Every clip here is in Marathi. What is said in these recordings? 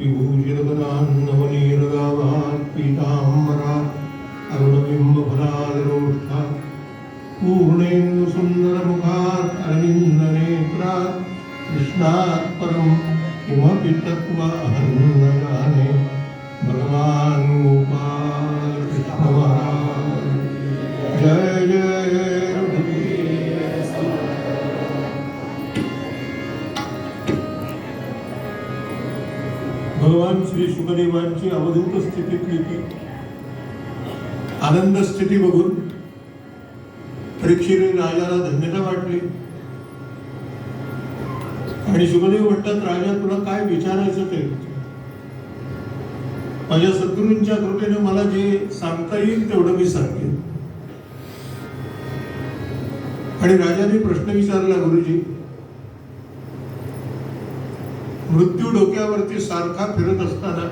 विभूषितगणान्नवनीरगावात् पीताम्बरात् अरुणबिम्बफलादरोष्ठात् पूर्णेन्दुसुन्दरमुखात् अरविन्दनेत्रात् कृष्णात् परं किमपि तत्त्वहं न जाने। भगवान् गोपाल कृष्ण महाराज जय जय। भगवान श्री शुकदेवांची अवधूत स्थितीतली ती आनंद स्थिती बघून परीक्षित राजाला धन्यता वाटली आणि शुकदेव म्हणतात, राजा तुला काय विचारायचं ते माझ्या सद्गुरूंच्या कृपेने मला जे सांगता येईल तेवढं मी सांगेन. आणि राजाने प्रश्न विचारला, गुरुजी मृत्यू डोक्यावरती सारखा फिरत असताना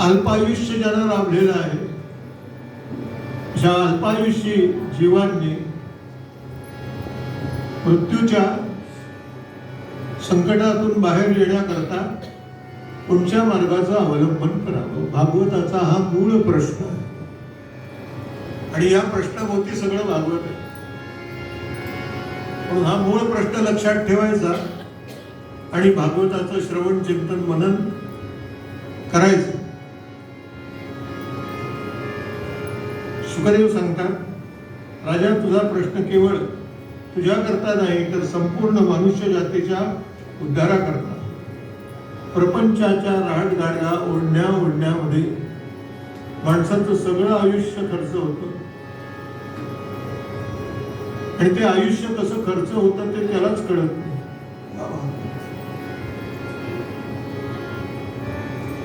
अल्पायुष्य ज्यांना लाभलेलं आहे, ज्या अल्पायुष्यी जीवांनी मृत्यूच्या संकटातून बाहेर येण्याकरता कोणत्या मार्गाचं अवलंबन करावं, भागवताचा हा मूळ प्रश्न आहे. आणि या प्रश्नाभोवती सगळं भागवत आहे. म्हणून हा मूळ प्रश्न लक्षात ठेवायचा आणि भागवताचं श्रवण चिंतन मनन करायचं. शुकदेव सांगतात, राजा तुझा प्रश्न केवळ तुझ्याकरता नाही तर संपूर्ण मनुष्य जातीच्या उद्धाराकरता. प्रपंचाच्या राहटगाड्या ओढण्यामध्ये माणसाचं सगळं आयुष्य खर्च होतं आणि ते आयुष्य कसं खर्च होतं ते त्यालाच कळत नाही.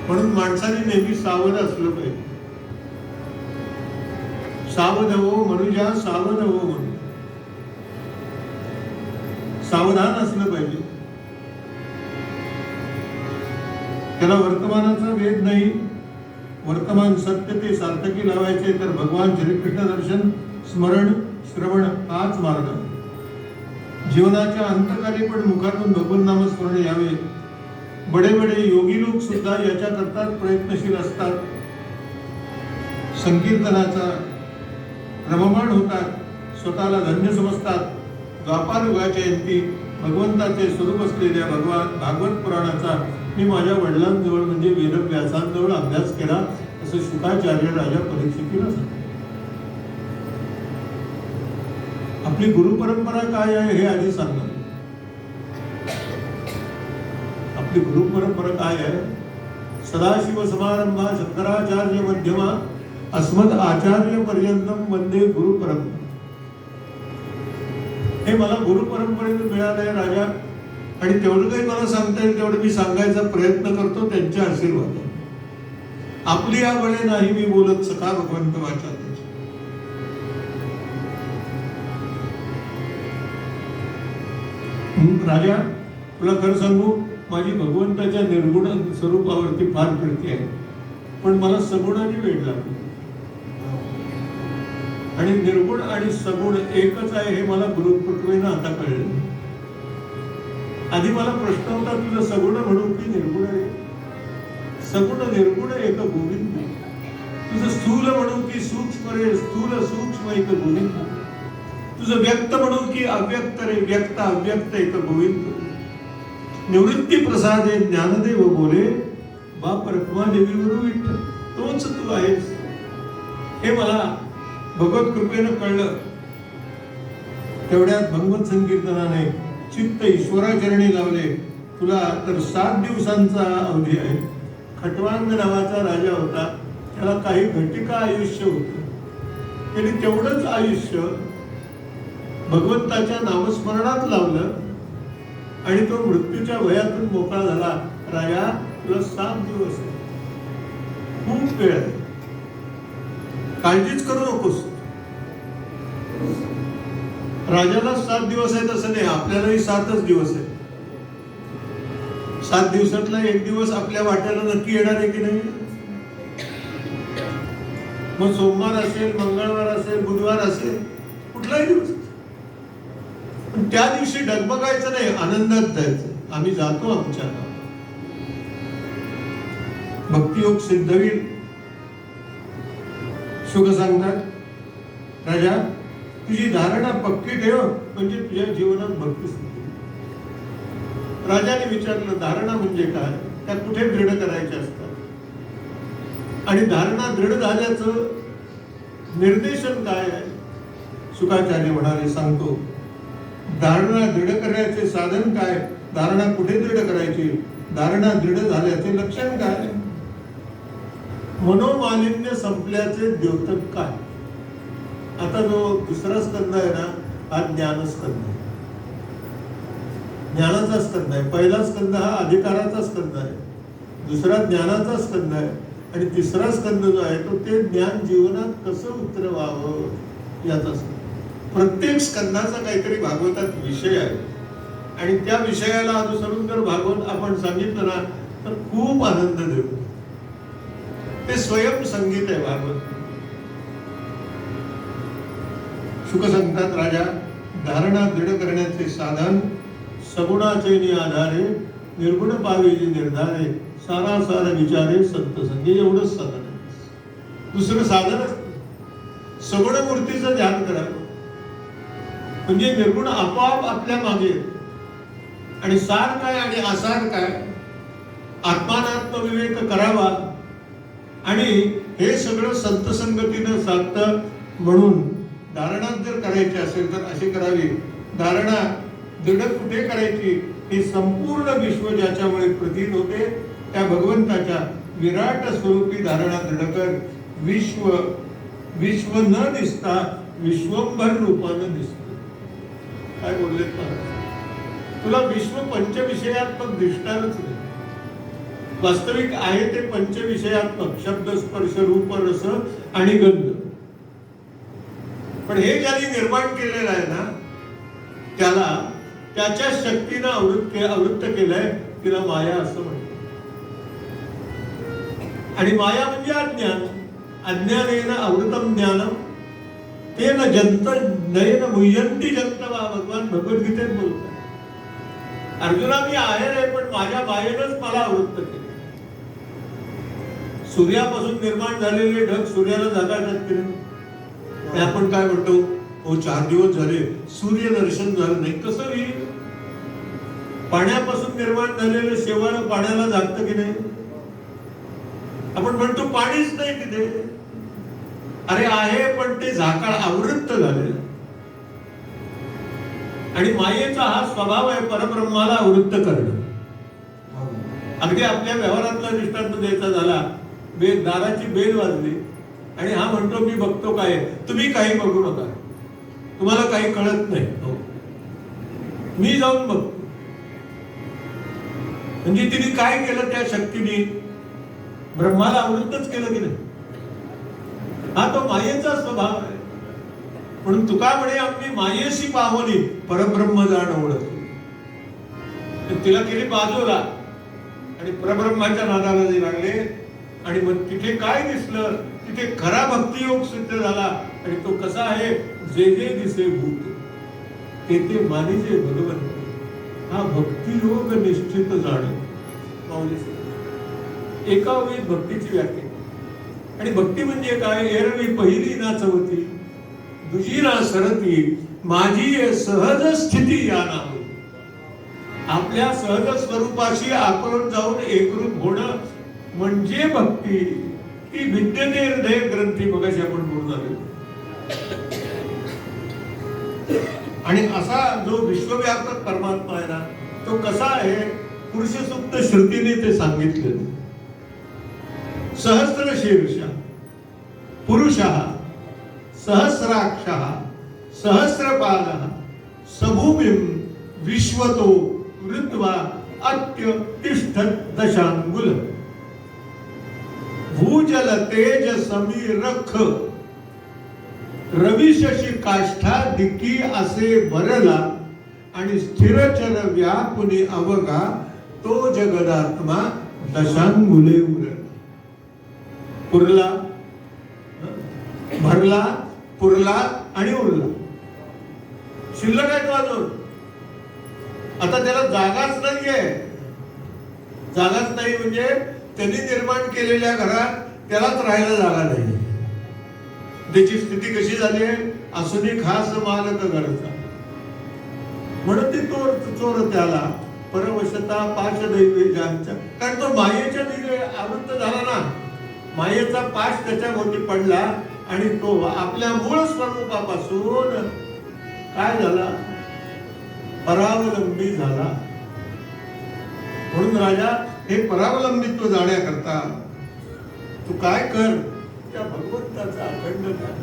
म्हणून माणसाने नेहमी सावध असलं पाहिजे. सावधवो मनुजा सावधवो म्हणून सावधान असलं पाहिजे. त्याला वर्तमानाचा वेध नाही. वर्तमान सत्य ते सार्थकी लावायचे तर भगवान श्रीकृष्ण दर्शन स्मरण श्रवण हाच मार्ग. जीवनाच्या अंतकाली पण मुखातून भगवान नामस्मरण यावे. बडे बडे योगी लोक सुद्धा याच्या करता प्रयत्नशील असतात. संकीर्तनाचा रममाण होतात, स्वतःला धन्य समजतात. द्वापार युगाच्या अंती भगवंताचे स्वरूप असलेल्या भागवत पुराणाचा मी माझ्या वडिलांजवळ म्हणजे वेदव्यासांजवळ अभ्यास केला असं शुकाचार्य राजा परीक्षितीला सांगतात. आपली गुरु परंपरा काय आहे हे आधी सांगा. आपली गुरु परंपरा काय आहे? सदाशिव समारंभा शंकराचार्य मध्यमा अस्मद आचार्य पर्यंतम वंदे गुरु परंपरा. हे मला गुरु परंपरेने मिळालंय राजा, आणि तेवढं काही मला सांगता येईल तेवढं मी सांगायचा प्रयत्न करतो त्यांच्या आशीर्वाद. आपली या बळे नाही मी बोलत सखा भगवंत वाचा. राजा तुला खरं सांगू, माझी भगवंताच्या निर्गुण स्वरूपावरती फार प्रीती आहे, पण मला सगुणाने वेळ लागतो. आणि निर्गुण आणि सगुण एकच आहे हे मला गुरुकृपेनं आता कळलं. आधी मला प्रश्न होता, तुझं सगुण म्हणू की निर्गुण आहे? सगुण निर्गुण एक गोविंद. तुझं स्थूल म्हणू की सूक्ष्म रे स्थूल सूक्ष्म एक गोविंद. तुझं व्यक्त म्हणू की अव्यक्त रे व्यक्त अव्यक्त एक गोविंद. निवृत्ती प्रसादे ज्ञानदेव बोले बाप रखुमादेवी गुरु विठ्ठल तोच तू आहेस. हे मला भगवत कृपेनं कळलं. तेवढ्यात भगवत संकीर्तनाने चित्त ईश्वराचरणी लावले. तुला तर 7 दिवसांचा अवधी आहे. खटवांग नावाचा राजा होता, त्याला काही घटिका आयुष्य होतं. त्याने तेवढंच आयुष्य भगवंताच्या नामस्मरणात लावलं आणि तो मृत्यूच्या भयातून मोकळा झाला. राजा तुला 7 दिवस आहे, खूप वेळ आहे, काळजीच करू नकोस. राजाला 7 दिवस आहे तसं नाही, आपल्यालाही 7च दिवस आहे. 7 दिवसातला एक दिवस आपल्या वाट्याला नक्की येणार आहे की नाही? मग सोमवार असेल, मंगळवार असेल, बुधवार असेल, कुठलाही दिवस पण त्या दिवशी डगमगायचं नाही, आनंदात जायचं. आम्ही जातो आमच्या गावात. भक्तियोग सिद्ध होईल. शुक सांगतात, राजा तुझी धारणा पक्की ठेव म्हणजे तुझ्या जीवनात भक्ती सिद्ध होईल. राजाने विचारलं धारणा म्हणजे काय, त्या कुठे दृढ करायच्या असतात, आणि धारणा दृढ झाल्याचं निर्देशन काय आहे. शुकाचार्य म्हणाले, सांगतो, धारणा दृढ करण्याचे साधन काय, धारणा कुठे दृढ करायची, धारणा दृढ झाल्याचे लक्षण काय, मनोमालिन्य संपल्याचे द्योतक काय. आता जो दुसरा स्कंद आहे ना, हा ज्ञानस्कंद आहे, ज्ञानाचा स्कंद आहे. पहिला स्कंद हा अधिकाराचा स्कंद आहे, दुसरा ज्ञानाचा स्कंद आहे, आणि तिसरा स्कंद जो आहे तो ते ज्ञान जीवनात कसं उतरवावं याचा. प्रत्येक स्कंदाचा काहीतरी भागवतात विषय आहे, आणि त्या विषयाला अनुसरून जर भागवत आपण सांगितलं ना तर खूप आनंद देतो. ते स्वयं संगीत आहे भागवत. शुक सांगतात, राजा धारणा दृढ करण्याचे साधन सगुणाचे आधारे निर्गुण पावे निर्धारे सारा सारा विचारे संत संगे. एवढंच साधन आहे, दुसरं साधनच. सगुण मूर्तीचं ध्यान करावं म्हणजे निर्गुण आपोआप आपल्या मागे, आणि सार काय आणि आसार काय, आत्मानात्म विवेक करावा. आणि हे सगळं संत संगतीनं साधतं. म्हणून धारणा जर करायची असेल तर अशी करावी. धारणा दृढ कुठे करायची, हे संपूर्ण विश्व ज्याच्यामुळे प्रतीत होते त्या भगवंताच्या विराट स्वरूपी धारणा दृढ कर. विश्व विश्व न दिसता विश्वंभर रूपानं दिसत. काय बोललेत महाराज, तुला विश्व पंचविषयात्मक दिसणारच नाही. वास्तविक आहे ते पंचविषयात्मक, शब्द स्पर्श रूप रस आणि गंध. पण हे ज्याने निर्माण केलेलं आहे ना त्याला त्याच्या शक्तीनं आवृत्त केलंय. तिला माया असं म्हणतात. आणि माया म्हणजे अज्ञान. अज्ञानेन आवृतम ज्ञानम तेन जंत नयन मुह्यंती जंत वा. भगवान भगवद्गीतेत बोलतात, अर्जुना मी आहे रे, पण माझ्या मायेनंच मला आवृत्त केलं. सूर्यापासून निर्माण झालेले ढग सूर्याला जागायतात की नाही. आपण काय म्हणतो, हो 4 दिवस झाले सूर्य दर्शन झालं नाही. कसं होईल. पाण्यापासून निर्माण झालेलं शेवाळ पाण्याला जागतं की नाही. आपण म्हणतो पाणीच नाही तिथे. अरे आहे, पण ते झाकाळ आवृत्त झालेलं. आणि मायेचा हा स्वभाव आहे परब्रह्माला आवृत्त करणं. अगदी आपल्या व्यवहारातला दृष्टांत द्यायचा झाला, दाराची बेल वाजली आणि हा म्हणतो मी बघतो काय. तुम्ही काही बघू नका, तुम्हाला काही कळत नाही, मी जाऊन बघतो. म्हणजे तिने काय केलं, त्या शक्तीने ब्रह्माला आवृत्तच केलं की नाही. हा तो मायेचा स्वभाव आहे. म्हणून तुका म्हणे आपली मायेशी पावली परब्रह्म जाण ओळखली. तिला केली बाजूला आणि परब्रह्माच्या नादाला जे लागले. आणि मग तिथे काय दिसलं, तिथे खरा भक्तियोग सिद्ध झाला. आणि तो कसा आहे, जे जे दिसे भूत ते ते मानिजे भगवंत. हा भक्तियोग निश्चित जाणे. एका वेळी भक्तीची व्याख्या. आणि भक्ती म्हणजे काय, एरवी पहिली नाचवती दुजी ना सरती माझी सहज स्थिती या नाम. आपल्या सहज स्वरूपाशी आपण जाऊन एकरूप होणं म्हणजे भक्ती. ती विद्यते हृदय ग्रंथी मगाशी आपण बोलून आलो. आणि असा जो विश्वव्यापक परमात्मा आहे ना, तो कसा आहे, पुरुष सूक्त श्रुतीने ते सांगितले. सहस्र शीर्ष पुरुषः सहस्राक्षः सहस्रपादः सभूमिं विश्वतो वृत्वा अत्य तिष्ठत दशांगुल. भूजल तेज समीर रख रवी शशी काष्ठा दिकी असे भरला. आणि स्थिरचर व्यापुनी अवगा तो जगदात्मा दशांगुले उरला. पुरला, भरला, पुरला आणि उरला. शिल्लक आहे तो अजून. आता त्याला जागाच नाहीये. जागाच नाही म्हणजे त्यांनी निर्माण केलेल्या घरात त्यालाच राहायला जागा नाही. त्याची स्थिती कशी झाली आहे? असूनही खास मालक घरचा, म्हणून ती चोर त्याला परवशता पाश दैवे ज्यांच्या. कारण तो मायेच्या दिले आवृत्त झाला ना, मायेचा पाश त्याच्या भोवती पडला आणि तो आपल्या मूळ स्वरूपापासून काय झाला? परावलंबी झाला. म्हणून राजा हे परावलंबित्व जाण्याकरता तू काय कर? त्या भगवंताचा अखंड ध्यान.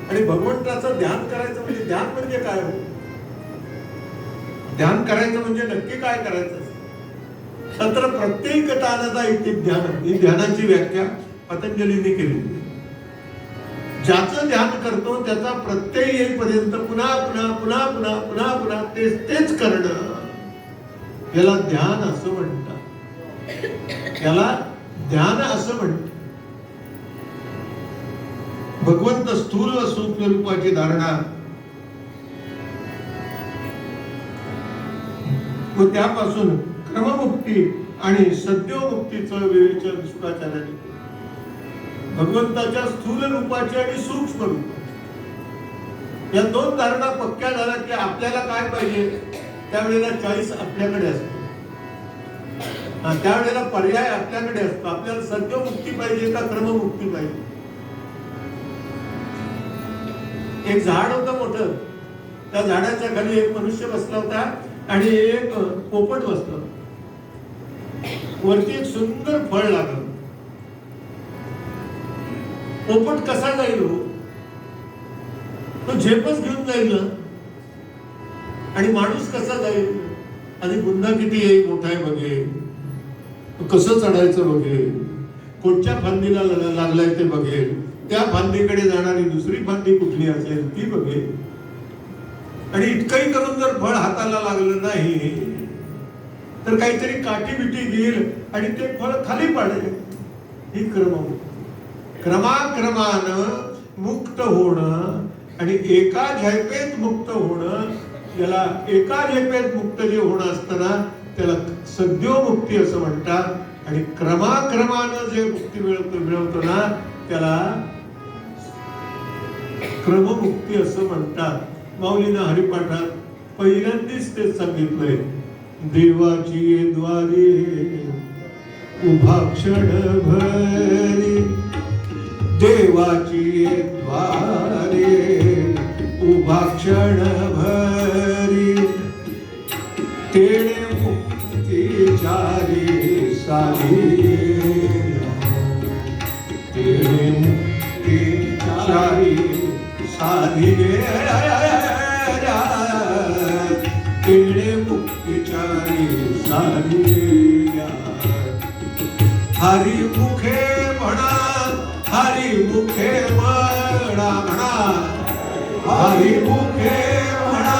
आणि भगवंताचं ध्यान करायचं म्हणजे ध्यान म्हणजे काय हो? ध्यान करायचं म्हणजे नक्की काय करायचं? तत्र प्रत्येक तानता इति ध्यान, ही ध्यानाची व्याख्या पतंजलीने केली. ज्याचं ध्यान करतो त्याचा प्रत्यय येईपर्यंत पुन्हा पुन्हा पुन्हा पुन्हा पुन्हा पुन्हा तेच करणं, याला ध्यान असं म्हणतात. याला ध्यान असं म्हणतात. भगवंत स्थूल व सूक्ष्म रूपाची धारणा व त्यापासून क्रममुक्ती आणि सद्योमुक्तीचं विवेचन शुकाचार्याने. भगवंताच्या स्थूल रूपाची आणि सूक्ष्म रूपाची या दोन धारणा पक्क्या झाल्या की आपल्याला काय पाहिजे त्यावेळेला चॉईस आपल्याकडे असतो. त्यावेळेला पर्याय आपल्याकडे असतो. आपल्याला सद्योमुक्ती पाहिजे का क्रममुक्ती पाहिजे? एक झाड होतं मोठं, त्या झाडाच्या खाली एक मनुष्य बसला होता आणि एक पोपट बसलं. वरती एक सुंदर फळ लागलं. पोपट कसा जाईल हो? तो झेपच घेऊन जाईल ना. आणि माणूस कसा जाईल? आणि बुंदा किती येईल, मोठा आहे बघेल, कसं चढायचं बघेल, कोणत्या फांदीला लागलाय ते बघेल, त्या फांदीकडे जाणारी दुसरी फांदी कुठली असेल ती बघेल. आणि इतकंही करून जर फळ हाताला लागलं नाही तर काहीतरी काठी बिटी घेईल आणि ते फळ खाली पाडेल. ही क्रमाक्रमानं मुक्त होणं आणि एका झेपेत मुक्त होणं, याला एका झेपेत मुक्त जे होणं असतं ना त्याला सद्योमुक्ती असं म्हणतात. आणि क्रमाक्रमानं जे मुक्ती मिळवतो ना त्याला क्रममुक्ती असं म्हणतात. माऊलीनं हरिपाठात पहिल्यांदाच ते सांगितलंय. देवाची द्वारे उभा क्षण भरी, देवाची द्वारे उभा क्षण भरी, तेणे मुक्ती चारी सारी, तेणे मुक्ती चारी सारी, तेणे मुक्ती चारी सारी. हरी मुखे म्हणा, हरी मुखे म्हणा, म्हणा हरी मुखे म्हणा,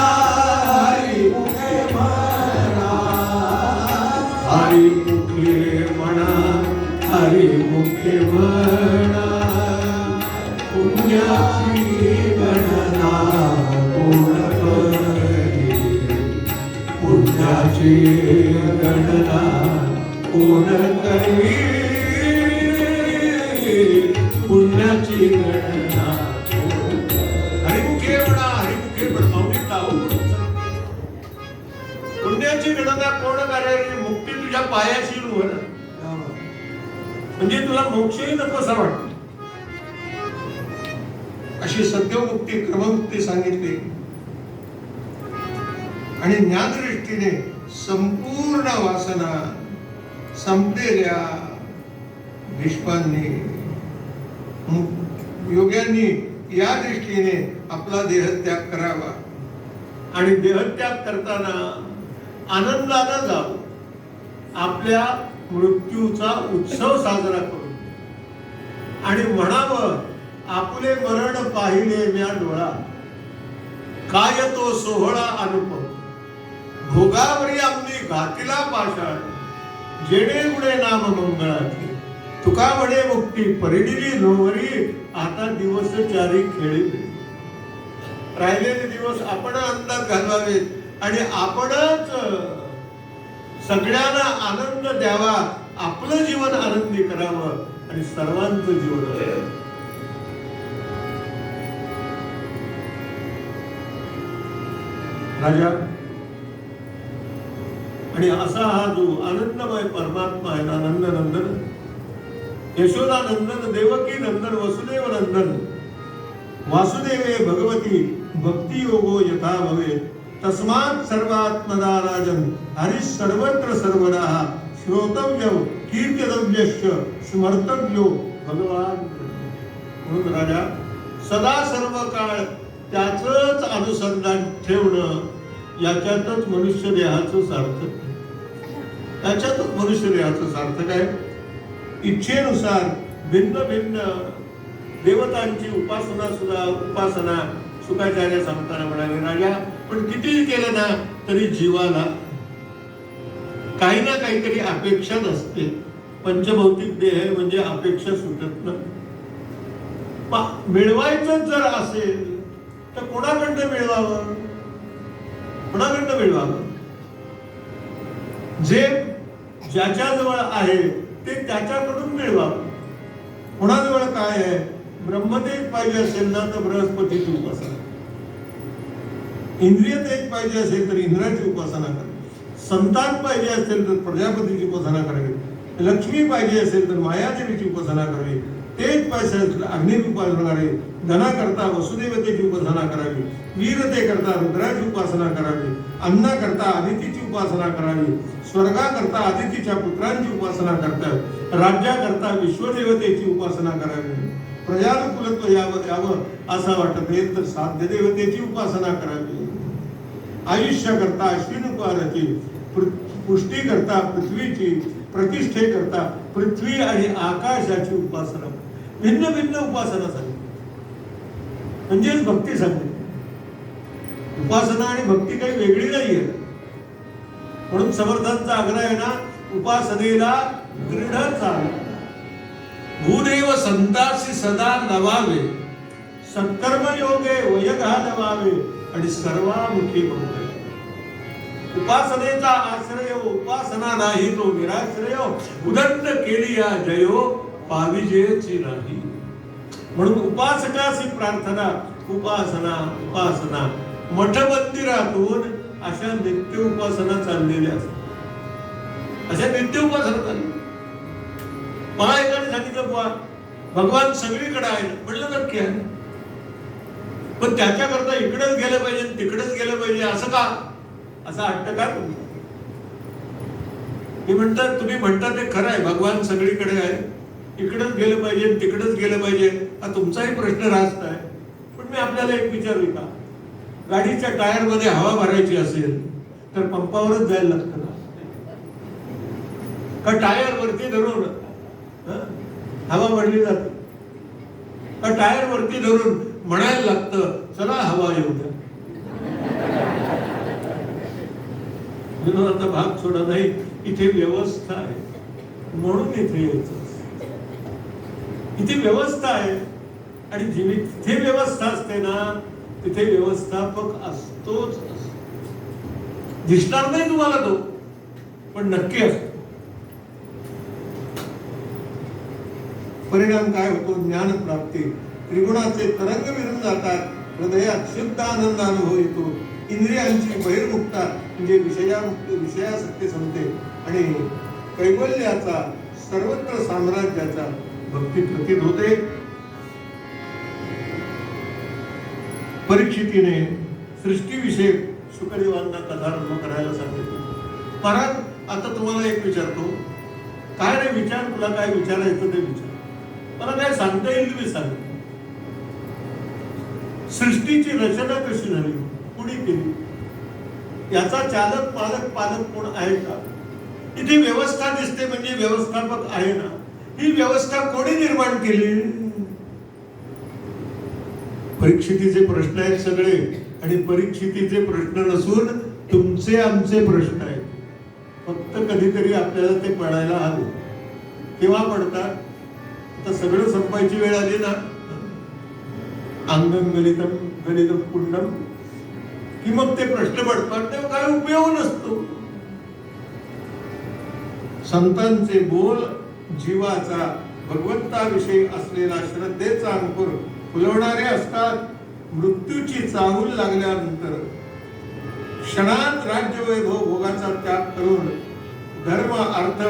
हरी मुखे म्हणा, हरी मुखे म्हणा, हरी मुखे म्हणा. पुण्याची गणना कोण करी, पुण्याची गणना कोण करी, पुण्याची गणना. हरिमुखे म्हणा, हरिमुखे म्हणा. पुण्याची गणना कोण करेल? मुक्ती तुझ्या पायाशी होणार, म्हणजे तुला मोक्षही नकोसा वाटतो. अशी सद्योमुक्ती क्रममुक्ती सांगितली. आणि ज्ञानदृष्टीने संपूर्ण वासना संपलेल्या भीष्मांनी, योग्यांनी या दृष्टीने आपला देहत्याग करावा. आणि देहत्याग करताना आनंदानं जावं. आपल्या मृत्यूचा उत्सव साजरा करू आणि म्हणावं, आपुले मरण पाहिले म्या डोळा, काय तो सोहळा अनुपम, भोगावरी आम्ही घातिला पाषाण, जेणे गुणे नाम मंगळाचे, तुका म्हणे मुक्ती परिडिली नोवरी, आता दिवस चारी खेळी. राहिलेले दिवस आपण अंदाज घालवावेत आणि आपणच सगळ्यांना आनंद द्यावा, आपलं जीवन आनंदी करावं आणि सर्वांचं जीवन. राजा आणि असा हा जो आनंदमय परमात्मा आहे ना, नंदनंदन, यशोदानंदन, देवकी नंदन, वसुदेव नंदन, वासुदेवे भगवती भक्ती योगो यथा भवे, तस्मात् सर्वात्मदा राजन हरि सर्वत्र सर्वदा श्रोतव्य कीर्तव्यश्च स्मर्तव्यो भगवान. म्हणून राजा सदा सर्व काळ त्याचंच अनुसंधान ठेवणं, याच्यातच मनुष्य देहाचं सार्थक, त्याच्यातच मनुष्य देहाचं सार्थक आहे. इच्छेनुसार भिन्न भिन्न देवतांची उपासना सुद्धा उपासना शुकाचार्य सांगताना म्हणाले, राजा पण कितीही केलं ना तरी जीवाला काही ना काहीतरी अपेक्षाच असते. पंचभौतिक देह म्हणजे अपेक्षा सुटत नाही. मिळवायचं जर असेल तर कोणाकडनं मिळवावं, कोणाकडनं मिळवावं? जे ज्याच्याजवळ आहे ते त्याच्याकडून मिळवावं. कोणाजवळ काय आहे? ब्रह्मतेज पाहिजे असेल ना तर बृहस्पतीची उपासना, इंद्रिय तेज पाहिजे असेल तर इंद्राची उपासना करावी, संतान पाहिजे असेल तर प्रजापतीची उपासना करावी, लक्ष्मी पाहिजे असेल तर मायादेवीची उपासना करावी, तेज पाहिजे असेल अग्नीची उपासना करावी, धनाकरता वसुदेवतेची उपासना करावी, वीरतेकरता रुद्राची उपासना करावी, अन्नाकरता आदितीची उपासना करावी, स्वर्गाकरता आदितीच्या पुत्रांची उपासना करतात, राज्याकरता विश्वदेवतेची उपासना करावी, प्रजानुकूलत्व यावं असं वाटत असेल तर साध्य देवतेची उपासना करावी, आयुष्याकरता अश्विनकुमाराची, पुष्टी करता पृथ्वीची, प्रतिष्ठे करता पृथ्वी आणि आकाशाची उपासना. भिन्न भिन्न उपासना सांगितली म्हणजेच भक्ती सांगितली. उपासना आणि भक्ती काही वेगळी नाहीये. म्हणून समर्थांचा आग्रह आहे ना, उपासनेला दृढ चाल, भूदेव संतासी सदा नवावे, सत्कर्म योगे वयघा नवावे आणि सर्वामुखी बनवे. उपासनेचा आश्रय उपासना नाही तो निराश्रय, उदंड केली या जयो पाविजेची नाही. म्हणून उपासकासी प्रार्थना, उपासना उपासना. मठ मंदिरातून अशा नित्य उपासना चाललेल्या असतात, अशा नित्य उपासना चालली. मला एकाने सांगितलं भगवान सगळीकडे आहे. म्हटलं नक्की आहे, पण त्याच्याकरता इकडेच गेलं पाहिजे तिकडेच गेलं पाहिजे असं का, असा हट्ट का तुम्ही? हे म्हणतात, तुम्ही म्हणता ते खरं आहे, भगवान सगळीकडे आहे, इकडेच गेलं पाहिजे तिकडेच गेलं पाहिजे, हा तुमचाही प्रश्न रास्त आहे. पण मी आपल्याला एक विचारू का, गाडीच्या टायर मध्ये हवा भरायची असेल तर पंपावरच जायला लागतं ना, का टायर वरती धरून हवा भरली जाते, का टायर वरती धरून म्हणायला लागतं चला हवा येऊ द्या. विनोदाचा भाग सोडा नाही, इथे व्यवस्था आहे म्हणून इथे यायचं. इथे व्यवस्था आहे आणि जिथे व्यवस्था असते ना तिथे व्यवस्थापक असतोच. दिसणार नाही तुम्हाला तो, पण नक्की असतो. परिणाम काय होतो? ज्ञान प्राप्ती, त्रिगुणाचे तरंग विरून जातात, हृदयात शुद्ध आनंद अनुभव येतो, इंद्रियांची बहिर्मुक्ता म्हणजे विषयासक्ती संपते आणि कैवल्याचा सर्वत्र साम्राज्याचा भक्ती प्रतीत होते. परीक्षितीने सृष्टीविषयक शुकदेवांना कथारंभ करायला सांगितलं. महाराज आता तुम्हाला एक विचारतो, काय रे विचार, तुला काय विचारायचं ते विचार, मला काय सांगता येईल मी सांग. सृष्टीची रचना कशी झाली, कुणी केली, याचा चालक पालक पालक कोण आहे का? इथे व्यवस्था दिसते म्हणजे व्यवस्थापक आहे ना. ही व्यवस्था कोणी निर्माण केली? परीक्षितीचे प्रश्न आहेत सगळे, आणि परीक्षितीचे प्रश्न नसून तुमचे आमचे प्रश्न आहेत. फक्त कधीतरी आपल्याला ते पडायला हवे. केव्हा पडतात? आता सगळं संपायची वेळ आली ना. अंगम गलितम गलितम पुंडम की मग ते प्रश्न पडतात, तेव्हा काय उपयोग नसतो. संतांचे बोल जीवाचा भगवंताविषयी असलेला श्रद्धेचा अंकुर फुलवणारे असतात. मृत्यूची चाहूल लागल्यानंतर क्षणात राज्यवैभव भोगाचा त्याग करून धर्म अर्थ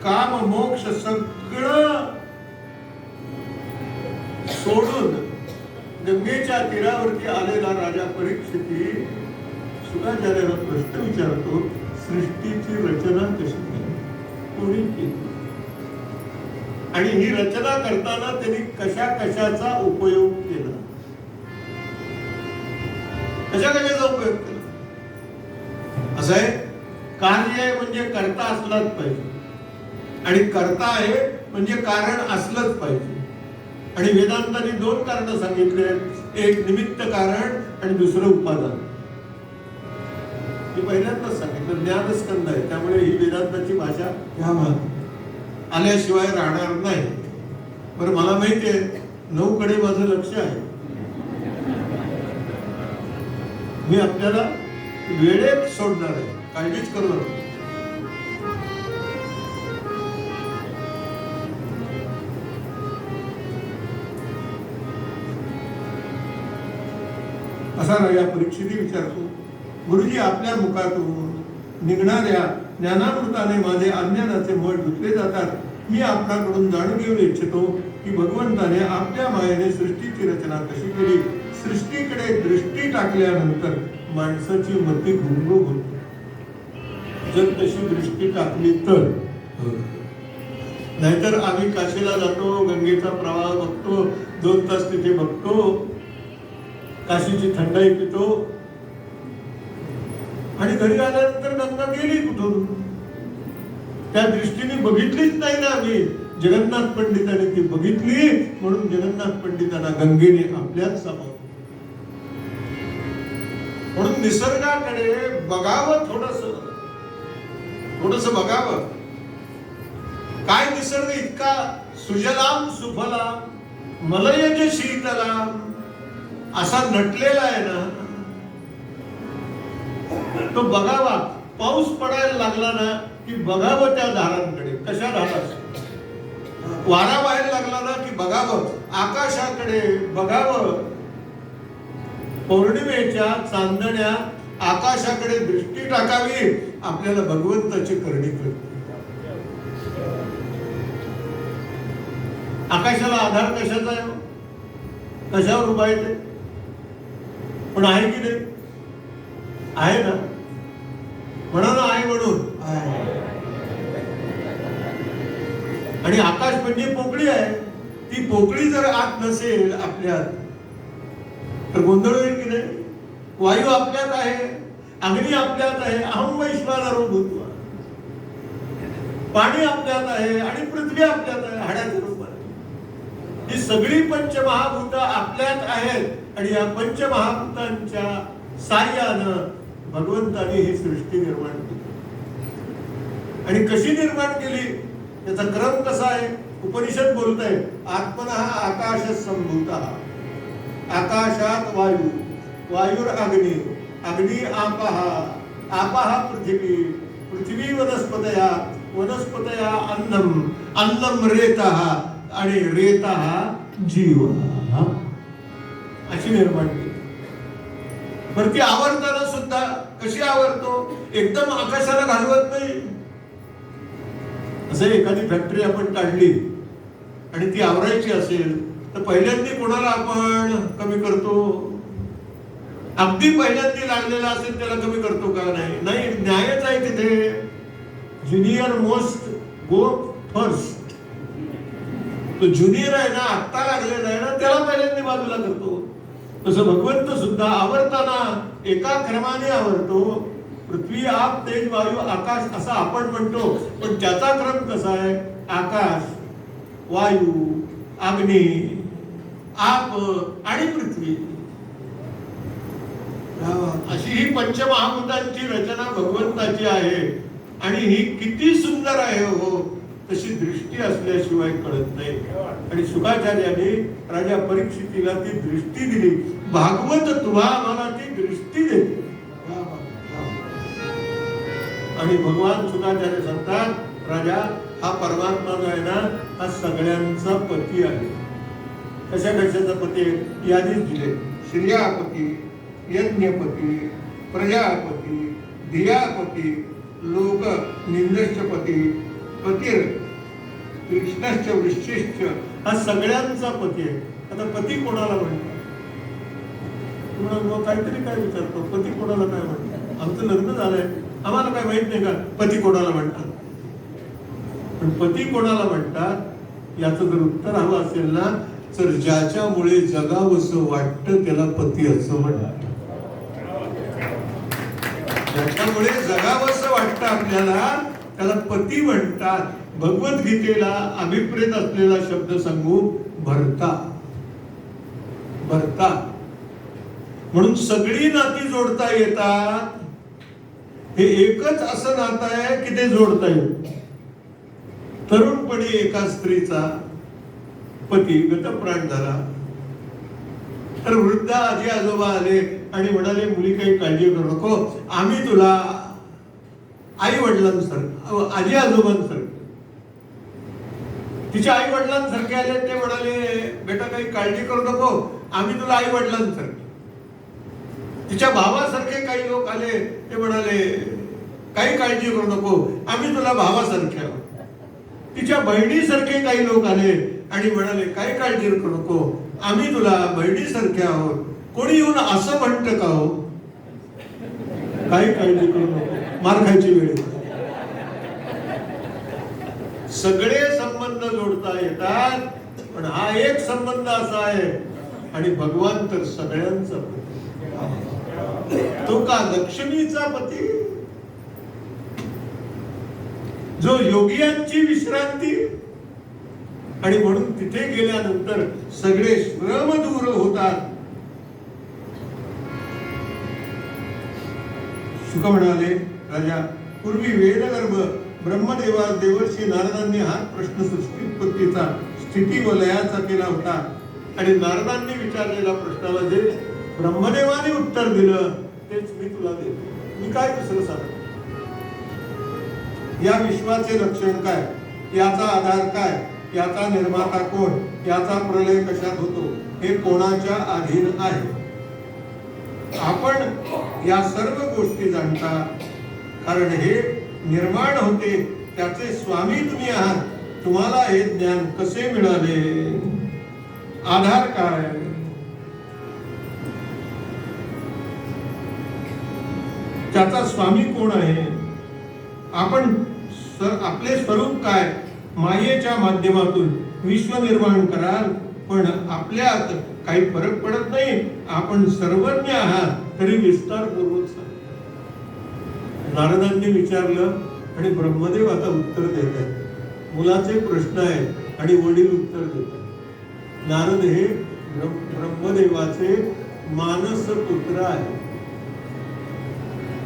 काम मोक्ष सगळं सोडून गंगेच्या तीरावरती आलेला राजा परीक्षिती शुकाचार्याला प्रश्न विचारतो, सृष्टीची रचना कशी केली, कोणी केली, आणि ही रचना करताना त्यांनी कशा कशाचा उपयोग केला, कशा कशाचा उपयोग केला. असं आहे, कार्य म्हणजे करता असलाच पाहिजे, आणि करता आहे म्हणजे कारण असलंच पाहिजे. आणि वेदांतांनी दोन कारण सांगितले, एक निमित्त कारण आणि दुसरं उपादान. मी पहिल्यांदाच सांगितलं, ज्ञानस्कंद आहे, त्यामुळे ही वेदांताची भाषा ह्या आल्याशिवाय राहणार नाही. बरं, मला माहिती आहे 9 कडे माझं लक्ष आहे. मी आपल्याला वेळेत सोडणार आहे, काळजीच करू नका. असा राजा परीक्षिती विचारतो, गुरुजी, आपल्या मुखातून निघणाऱ्या ज्ञानामृताने माझे अज्ञानाचे मळ धुतले जातात. मी आपल्याकडून जाणून घेऊ इच्छितो की भगवंताने आपल्या मायेने सृष्टीची रचना कशी केली. सृष्टीकडे दृष्टी टाकल्यानंतर माणसाची मती गुंग होते. जर तशी दृष्टी टाकली तर, नाहीतर आम्ही काशीला जातो, गंगेचा प्रवाह बघतो, 2 तास तिथे बघतो, काशीची थंडाई पितो, आणि घरी आल्यानंतर गंगा गेली कुठून, त्या दृष्टीने बघितलीच नाही ना आम्ही. जगन्नाथ पंडितांनी ती बघितली, म्हणून जगन्नाथ पंडितांना गंगेने आपल्यात सामावलं. म्हणून निसर्गाकडे बघावं, थोडस बघावं. काय निसर्ग इतका सुजलाम सुफलाम मलयज शीतलाम असा नटलेला आहे ना, तो बघावा. पाऊस पडायला लागला ना की बघावं त्या धारांकडे, कशा धारा. वारा व्हायला लागला ना की बघावं आकाशाकडे, बघावं. पौर्णिमेच्या चांदण्यात आकाशाकडे दृष्टी टाकावी, आपल्याला भगवंताची करणी कळते. आकाशाला आधार कशाचा आहे, कशावर उभा आहे ते पण आहे की नाही, आहे ना, म्हणा ना, आहे म्हणून आहे. आणि आकाश म्हणजे पोकळी आहे. ती पोकळी जर आत नसेल आपल्यात तर गोंधळ होईल की नाही. वायू आपल्यात आहे, अग्नी आपल्यात आहे, अहम वैश्वानरो भूत्वा. पाणी आपल्यात आहे आणि पृथ्वी आपल्यात आहे, हाड्याचं रूप आहे. ही सगळी पंचमहाभूत आपल्यात आहेत, आणि या पंचमहाभूतांच्या साह्यानं भगवंताने ही सृष्टी निर्माण केली. आणि कशी निर्माण केली, त्याचा क्रम कसा आहे, उपनिषद बोलत आहे. आत्मनः आकाश संभूतः, आकाशात वायू, वायुर अग्नी, अग्नी आपः, आपः पृथ्वी, पृथ्वी वनस्पतया, वनस्पतया अन्नम, अन्नम रेतः, आणि रेतः जीव. अशी निर्माण केली. पण ती आवरताना सुद्धा कशी आवरतो, एकदम आकाशाला घालवत नाही. असं एखादी फॅक्टरी आपण काढली आणि ती आवरायची असेल तर पहिल्यांदा कोणाला आपण कमी करतो, अगदी पहिल्यांदा लागलेला असेल त्याला कमी करतो का, नाही. नाही, न्यायच आहे तिथे. ज्युनियर मोस्ट गो फर्स्ट. तो ज्युनियर आहे ना, आत्ता लागलेला आहे ना, त्याला पहिल्यांदा बाजूला करतो. तसं भगवंत सुद्धा आवरताना एका क्रमाने आवरतो. पृथ्वी, आप, तेज, वायू, आकाश असं आपण म्हणतो, पण त्याचा क्रम कसा आहे, आकाश, वायू, अग्नी, आप आणि पृथ्वी. अशी ही पंचमहाभूतांची रचना भगवंताची आहे. आणि ही किती सुंदर आहे हो, तशी दृष्टी असल्याशिवाय कळत नाही. आणि शुकाचार्याने राजा परीक्षितीला ती दृष्टी दिली. भागवत तुम्हा आम्हाला ती दृष्टी देते. आणि भगवान शुकाचार्य सांगतात, राजा हा परमात्मा जो आहे ना, हा सगळ्यांचा पती आहे. कशा कशाचा पती आहे यादीच दिले. श्रियापती, यज्ञपती, प्रजापती, धियापती, लोक निंदश्चपती, पतीर कृष्णश्च वृश्चिश्च, हा सगळ्यांचा पती आहे. आता पती कोणाला म्हणतात? तुम्हाला काहीतरी काय विचारतो, पती कोणाला काय म्हणतात? आमचं लग्न झालंय, आम्हाला काय माहित नाही का पती कोणाला म्हणतात? पण पती कोणाला म्हणतात याचं जर उत्तर हवं असेल ना, तर ज्याच्यामुळे जगावंसं वाटतं त्याला पती असं म्हणतात. ज्याच्यामुळे जगावंसं वाटतं आपल्याला त्याला पती म्हणतात. भगवद्गीतेला अभिप्रेत असलेला शब्द सांगू, भर्ता. भर्ता म्हणून सगळी नाती जोडता येतात. हे एकच असं नातं आहे की ते जोडता येत. तरुणपणी एका स्त्रीचा पती गतप्राण झाला, तर वृद्ध आजी आजोबा आले आणि म्हणाले, मुली काही काळजी करू नको, आम्ही तुला आई वडिलांसारखं, आजी आजोबांसारखं. तिच्या आई वडिलांसारखे आले, ते म्हणाले, बेटा काही काळजी करू नको, आम्ही तुला आई वडिलांसारखे. तिच्या भावासारखे काही लोक आले, ते म्हणाले, काही काळजी करू नको, आम्ही तुला भावासारखे आहोत. तिच्या बहिणीसारखे काही लोक आले आणि म्हणाले, काही काळजी करू नको, आम्ही तुला बहिणीसारखे आहोत. कोणी येऊन असं म्हणतं का हो, काही काळजी करू नको, मार खायची वेळ. सगळे संबंध जोडता येतात, पण हा एक संबंध असा आहे, आणि भगवान तर सगळ्यांचा पती. तो का लक्ष्मीचा पती, जो योगियांची विश्रांती. आणि म्हणून तिथे गेल्यानंतर सगळे श्रम दूर होतात. शुक म्हणाले, राजा, पूर्वी वेदगर्भ ब्रह्मदेवा देवर्षी नारदांनी हा प्रश्न सृष्टीत्पत्तीचा स्थिती व लयाचा केला होता. आणि नारदांनी विचारलेल्या प्रश्नाला जे ब्रह्मदेवाने उत्तर दिलं तेच मी तुला देतो. मी काय दुसरं सांगतो? या विश्वाचे लक्षण काय, याचा आधार काय, याचा निर्माता कोण, याचा प्रलय कशात होतो, हे कोणाच्या अधीन आहे. आपण या सर्व गोष्टी जाणता, कारण हे निर्माण होते त्याचे स्वामी तुम्ही आहात. तुम्हाला हे ज्ञान कसे मिळाले, आधार काय? त्याचा स्वामी कोण आहे? आपण आपले स्वरूप काय, मायेच्या माध्यमातून विश्व निर्माण कराल, पण आपल्यात काही फरक पडत नाही. आपण सर्वज्ञ आहात तरी विस्तारपूर्वक सांग. नारदांनी विचारलं आणि ब्रह्मदेव आता उत्तर देत आहेत. मुलाचे प्रश्न आहेत आणि वडील उत्तर देतात. नारद हे ब्रह्मदेवाचे मानस पुत्र आहे.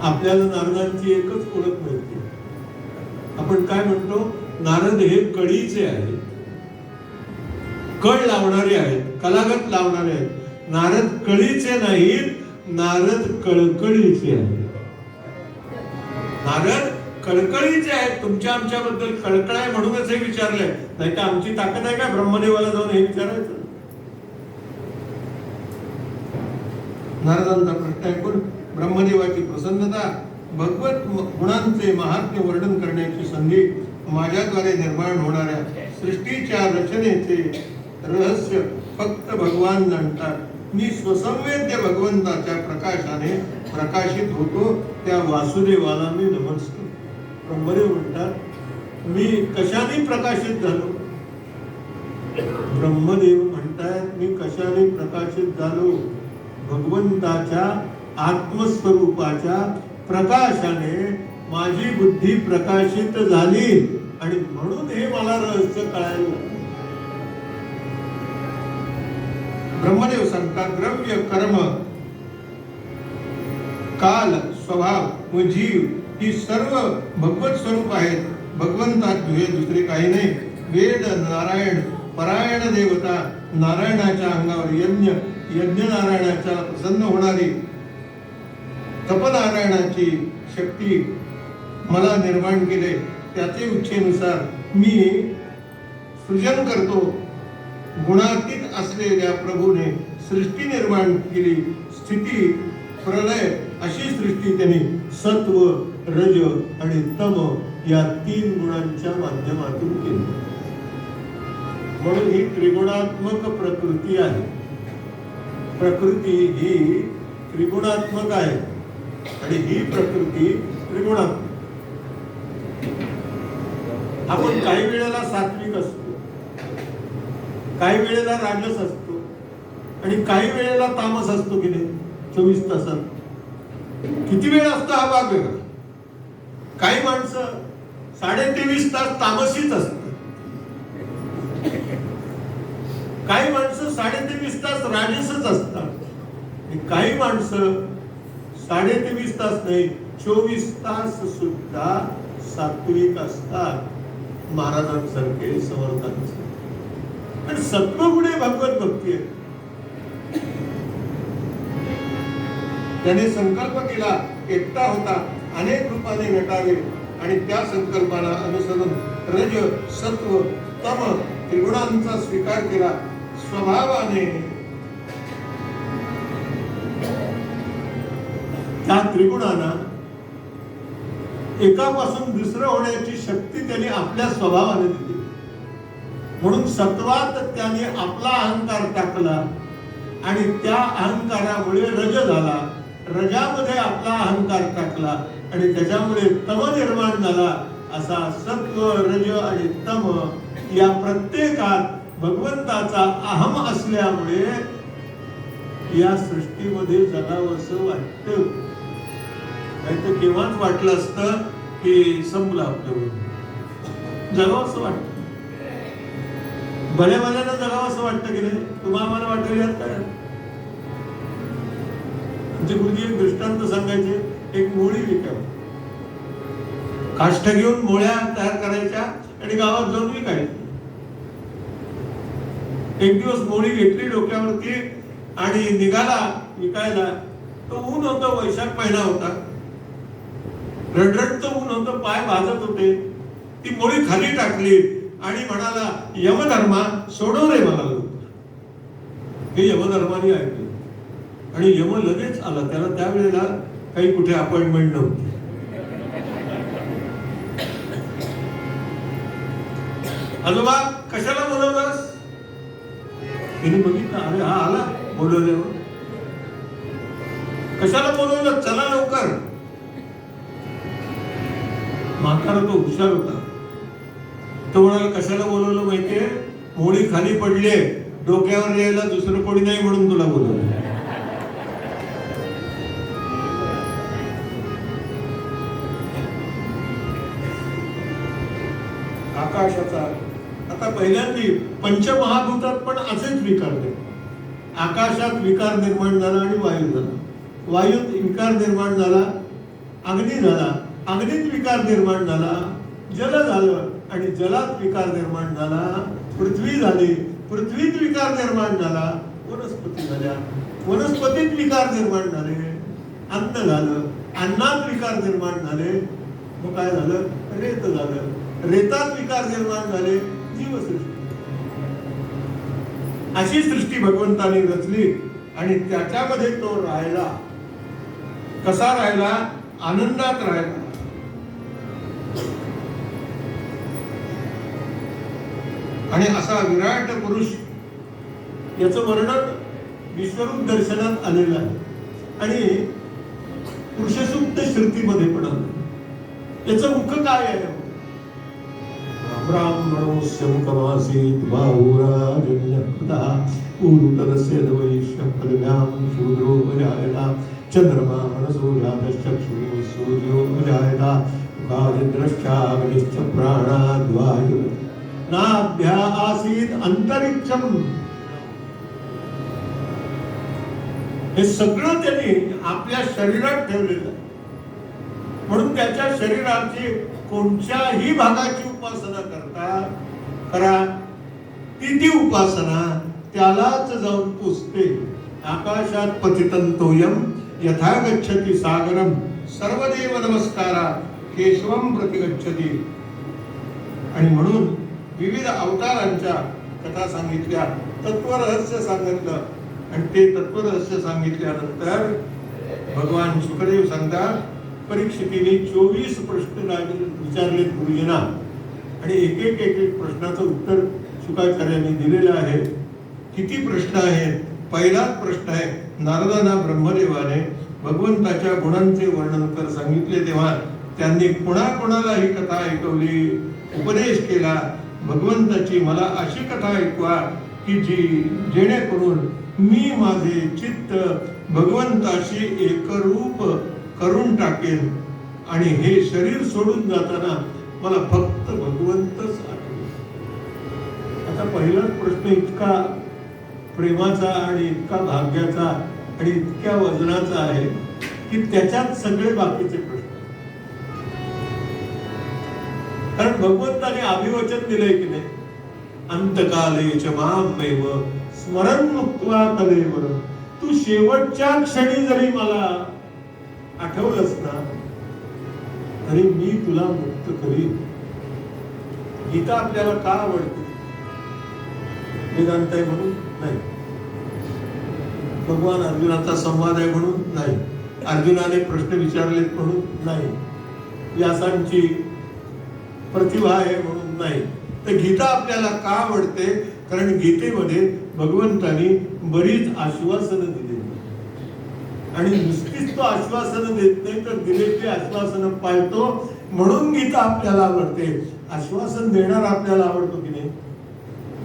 आपल्याला नारदांची एकच ओळख माहिती. आपण काय म्हणतो, नारद हे कळीचे आहेत, कळ लावणारे आहेत, कलागत लावणारे आहेत. नारद कळीचे नाहीत, नारद कळकळीचे आहेत. नारद कळकळीचे आहेत. तुमच्या आमच्याबद्दल कळकळ आहे म्हणूनच हे विचारलंय, नाही तर आमची ताकद आहे का ब्रह्मदेवाला जाऊन हे विचारायचं? नारदांचा प्रश्न ऐकून ब्रह्मदेवाची प्रसन्नता, भगवत गुणांचे महात्म्य वर्णन करण्याची संधी, माझ्याद्वारे निर्माण होणाऱ्या सृष्टीच्या रचनेचे रहस्य फक्त भगवान जाणतात. मी स्वसंवेद्य भगवंताच्या प्रकाशाने प्रकाशित होतो, त्या वासुदेवाला मी नमस्कार. ब्रह्मदेव म्हणतात, मी कशाने प्रकाशित झालो? ब्रह्मदेव म्हणतात, मी कशाने प्रकाशित झालो? भगवंताच्या आत्मस्वरूपाच्या प्रकाशाने माझी बुद्धी प्रकाशित झाली, आणि म्हणून हे मला रहस्य कळालं. ब्रह्मदेव सांगतात, द्रव्य, कर्म, काल, स्वभाव व जीव ही सर्व भगवत स्वरूप आहेत. भगवंतात दुसरे काही नाही. वेद, नारायण, परायण देवता, नारायणाच्या अंगावर यज्ञ नारायणाच्या प्रसन्न होणारी, तपनारायणाची शक्ती, मला निर्माण केले, त्याचे इच्छेनुसार मी सृजन करतो. गुणातीत असलेल्या प्रभूने सृष्टी निर्माण केली. स्थिती प्रलय अशी सृष्टी त्यांनी सत्व, रज आणि तम या 3 गुणांच्या माध्यमातून केली. म्हणून ही त्रिगुणात्मक प्रकृती आहे. प्रकृती ही त्रिगुणात्मक आहे आणि ही प्रकृती त्रिगुणात्मक. आपण काही वेळेला सात्विक असतो, काही वेळेला राजस असतो आणि काही वेळेला तामस असतो की नाही. 24 तासात किती वेळ असतो हा भाग वेगळा. काही माणसं 23.5 तास तामसीच असतात, काही माणसं 23.5 तास राजसच असतात, काही माणसं 23.5 तास नाही 24 तास सुद्धा सात्विक असतात. महाराजांसारखे, समर्थांसारखे. आणि सत्वगुणे भगवत भक्ती आहे. त्याने संकल्प केला, एकटा होता, अनेक रूपाने नटावे आणि त्या संकल्पाला अनुसरून रज, सत्व, तम त्रिगुणांचा स्वीकार केला. स्वभावाने त्या त्रिगुणांना एकापासून दुसरं होण्याची शक्ती त्याने आपल्या स्वभावाने दिली. म्हणून सत्वात त्याने आपला अहंकार टाकला आणि त्या अहंकारामुळे रज झाला. रजामध्ये आपला अहंकार टाकला आणि त्याच्यामुळे तम निर्माण झाला. असा सत्व, रज आणि तम या प्रत्येकात भगवंताचा अहम असल्यामुळे या सृष्टीमध्ये जगावंसं वाटतं. नाही तर केव्हाच वाटलं असतं की संपलं आपलं. जगावंसं वाटतं, भल्या भल्यानं जगावंसं वाटतं की नाही. तुम्हाला मला वाटेल यात काय. आमचे गुरुजी एक दृष्टांत सांगायचे. एक मोळी विकावं, काष्ठ घेऊन मोळ्या तयार करायच्या आणि गावात जाऊन विकायच्या. एक दिवस मोळी घेतली डोक्यावरती आणि निघाला विकायला. तो ऊन होतं, वैशाख महिना होता, रडरडतं ऊन होतं, पाय भाजत होते. ती मोळी खाली टाकली आणि म्हणाला, यमधर्मा सोडव रे मला. हे यमधर्माने ऐकलं आणि यम लगेच आला. त्याला त्यावेळेला काही कुठे अपॉइंटमेंट नव्हती. आजोबा कशाला बोलवलंस. तिने बघितलं, अरे हा आला बोलवल्यावर. कशाला बोलवलं, चला लवकर. म्हातारा तो हुशार होता. तो म्हणाला, कशाला बोलवलं माहितीये, मोळी खाली पडली, डोक्यावर यायला दुसरं कोणी नाही म्हणून तुला बोलवलं. आकाशाचा आता पहिल्यांदा पंचमहाभूतात पण असेच विकार झाले. आकाशात विकार निर्माण झाला आणि वायू झाला, वायूत विकार निर्माण झाला, अग्नी झाला, अग्नीत विकार निर्माण झाला, जल झालं आणि जलात विकार निर्माण झाला, पृथ्वी झाली, पृथ्वीत विकार निर्माण झाला, वनस्पती झाल्या, वनस्पतीत विकार निर्माण झाले, अन्न झालं, अन्नात विकार निर्माण झाले, मग काय झालं, रेत झालं, रेतात विकार निर्माण झाले, जीवसृष्टी. अशी सृष्टी भगवंताने रचली आणि त्याच्यामध्ये तो राहिला. कसा राहिला, आनंदात राहिला. आणि असा विराट पुरुष, याचं वर्णन विश्वरूप दर्शनात आलेलं आहे आणि पुरुषसूक्त श्रुतीमध्ये पण आलं. याचं मुख काय आहे, ब्राह्मणोस्य मुखमासीत् बाहुराजन्यकृतः ऊरुतरस्य वैश्यपदव्यां शूद्रो जायता चन्द्रमा मनसो जातश्चक्षुः सूर्यो जायता मुखादिन्द्रश्चाग्निश्च प्राणाद्वायुः नाभ्या आसीत् अंतरिक्षम. हे सगळं त्यांनी आपल्या शरीरात ठेवलेलं आहे. म्हणून त्याच्या शरीराची कोणत्याही भागाची उपासना करा, ती उपासना त्यालाच जाऊन पुजते. आकाशात पतितं तोयम यथा गच्छति सागरम सर्वदेव नमस्कारा केशवम प्रतिगच्छति. आणि म्हणून विविध अवतारांच्या कथा सांगितल्या, तत्वरहस्य सांगितलं. आणि ते तत्वरहस्य सांगितल्यानंतर भगवान शुकदेव सांगतात, परीक्षितीने 24 प्रश्न विचारले गुरुजींना आणि एक एक प्रश्नाचं उत्तर शुकाचार्यांनी दिलेलं आहे. किती प्रश्न आहेत? पहिलाच प्रश्न आहे, नारदांना ब्रह्मदेवाने भगवंताच्या गुणांचे वर्णन कर सांगितले तेव्हा त्यांनी कोणाकोणाला ही कथा ऐकवली, उपदेश केला. भगवंताची मला अशी कथा ऐकवा की जेणेकरून मी माझे चित्त भगवंताशी एकरूप करून टाकेन आणि हे शरीर सोडून जाताना मला फक्त भगवंतच आठवेल. आता पहिलाच प्रश्न इतका प्रेमाचा आणि इतका भाग्याचा आणि इतक्या वजनाचा आहे की त्याच्यात सगळे बाकीचे प्रश्न. कारण भगवंताने अभिवचन दिलंय की नाही, अंतकाले च मामेव स्मरण मुक्त्वा कलेवर. तू शेवटच्या क्षणी जरी मला आठवलंस ना तरी मी तुला मुक्त करीन. गीता आपल्याला का आवडते? वेदांत आहे म्हणून नाही, भगवान अर्जुनाचा संवाद आहे म्हणून नाही, अर्जुनाने प्रश्न विचारलेत म्हणून नाही, व्यासांची प्रतिभा आहे म्हणून नाही. तर गीता आपल्याला का आवडते? कारण गीतेमध्ये भगवंतानी बरीच आश्वासनं दिली आणि नुसतीच तो आश्वासनं देत नाही तर दिलेली आश्वासनं पाळतो म्हणून गीता आपल्याला आवडते. आश्वासन देणार आपल्याला आवडतो की नाही?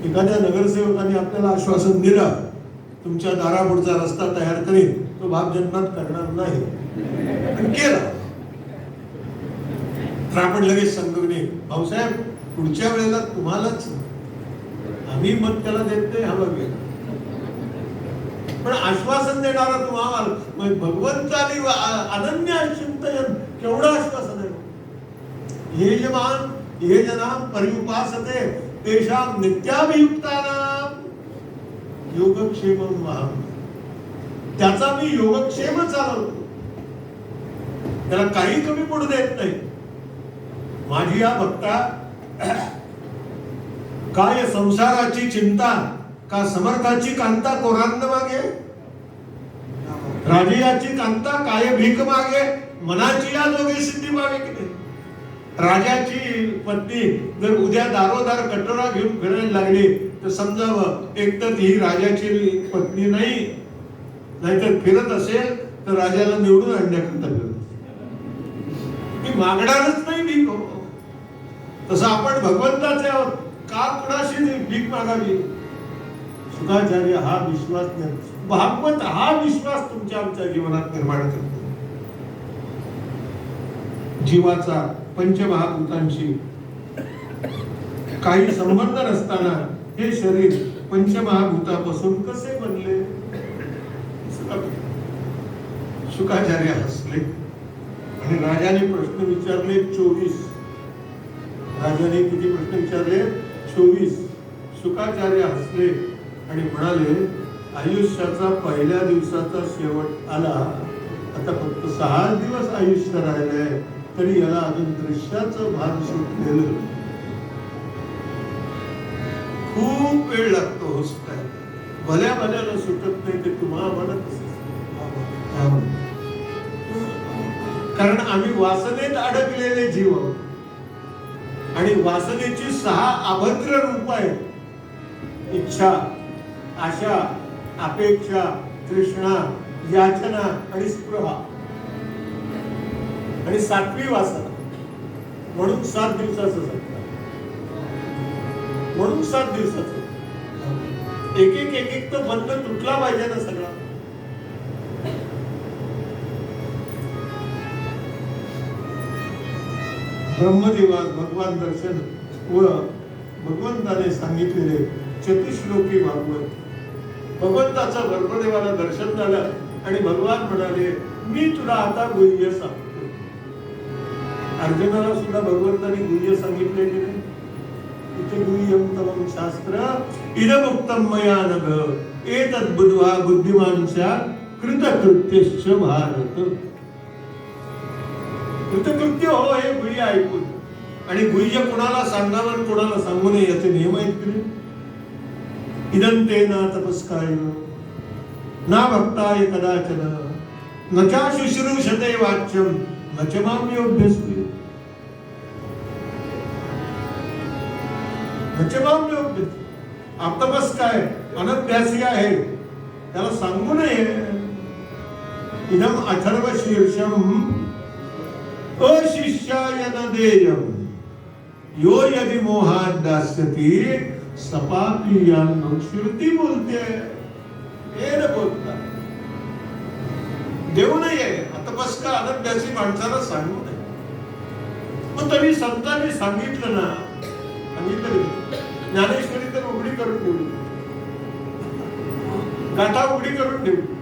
एखाद्या नगरसेवकाने आपल्याला आश्वासन दिलं, तुमच्या दारापुढचा रस्ता तयार करीन, तो बाप जन्मात करणार नाही आणि केला तर आपण लगेच सांगतो की नाही, भाऊसाहेब पुढच्या वेळेला तुम्हालाच, आम्ही मत त्याला देत नाही, हा बघ. पण आश्वासन देणारा तुम्हाला भगवंतानी अनन्य चिंतन केवढं आश्वासन आहे. हे जमान हे जनाम परिउपासते तेषां नित्याभियुक्तानां योगक्षेमं वहामि. त्याचा मी योगक्षेम चालवतो, त्याला काही कमी पडू देत नाही. माझी या भक्ता काय संसाराची चिंता का समर्थाची कांता कोरांद मागे, राजयाची कांता काय भीक मागे, मनाची या जोगे सिद्धी मागे की नाही. राजाची पत्नी जर उद्या दारोदार कटोरा घेऊन फिरायला लागली तर समजावं एकतर ही राजाची पत्नी नाही, नाहीतर फिरत असेल तर राजाला निवडून आणण्याकरता फिरत, ती मागणारच नाही भीक. तसं आपण भगवंताचे आहोत, का कुणाशी भीक मागावी? शुकाचार्य हा विश्वास नाही, भागवत हा विश्वास तुमच्या आमच्या जीवनात निर्माण करतो. जीवाचा पंचमहाभूतांशी काही संबंध नसताना हे शरीर पंचमहाभूतापासून कसे बनले? शुकाचार्य हसले आणि राजाने प्रश्न विचारले 24. राजाने किती प्रश्न विचारले? 24. शुकाचार्य हसले आणि म्हणाले, आयुष्याचा पहिल्या दिवसाचा शेवट आला, आता फक्त 6 दिवस आयुष्य राहिलंय तरी याला अजून दृश्याचं भान सुटलेलं. खूप वेळ लागतो होसताय, भल्या भल्याला सुटत नाही ते तुम्हाला म्हणत असेल. कारण आम्ही वासनेत अडकलेले जीव आहोत आणि वासनेची 6 अभद्र रूप आहेत: इच्छा, आशा, अपेक्षा, तृष्णा, याचना आणि स्पृहा. आणि 7वी वासना, म्हणून 7 दिवसाचं सत्ता, म्हणून 7 दिवसाचं. एक एक तर बंद तुटला पाहिजे ना सगळा. ब्रह्मदेवास भगवान दर्शन व भगवंताने सांगितलेले चतुश्लोकी भागवत, भगवंताचं ब्रह्मदेवाला दर्शन झालं आणि भगवान म्हणाले, मी तुला आता गुह्य सांगतो. अर्जुनाला सुद्धा भगवंताने गुह्य सांगितले की नाही? इथे गुह्यम तमं शास्त्र इदमुक्तम मया नघ एतद् बुद्ध्वा बुद्धिमान् स्यात् कृतकृत्यश्च भारत. कृतकृत्य हो हे गुह्य ऐकून. आणि गुह्य कोणाला सांगावं कोणाला सांगू नये याचे नियम आहेत की इदं ते ना तपस्काय ना भक्ताय कदाचन न चा शुश्रूषते वाच्यम न च माम्योभ्यसूयते न च माम्योभ्यसूयते. तपस्काय अनभ्यासी आहे त्याला सांगू नये. इदम अथर्व शीर्षम अशिष्याय न देयम यो यदि मोहात दास्यति सपापीयान. श्रुती बोलते हे न बोलता देऊ नये. तपस्का अनभ्यासी माणसाला सांगू नये. मग तरी संतांनी सांगितलं ना, सांगितलं ज्ञानेश्वरी तर उघडी करून ठेवली, गाथा उघडी करून ठेवली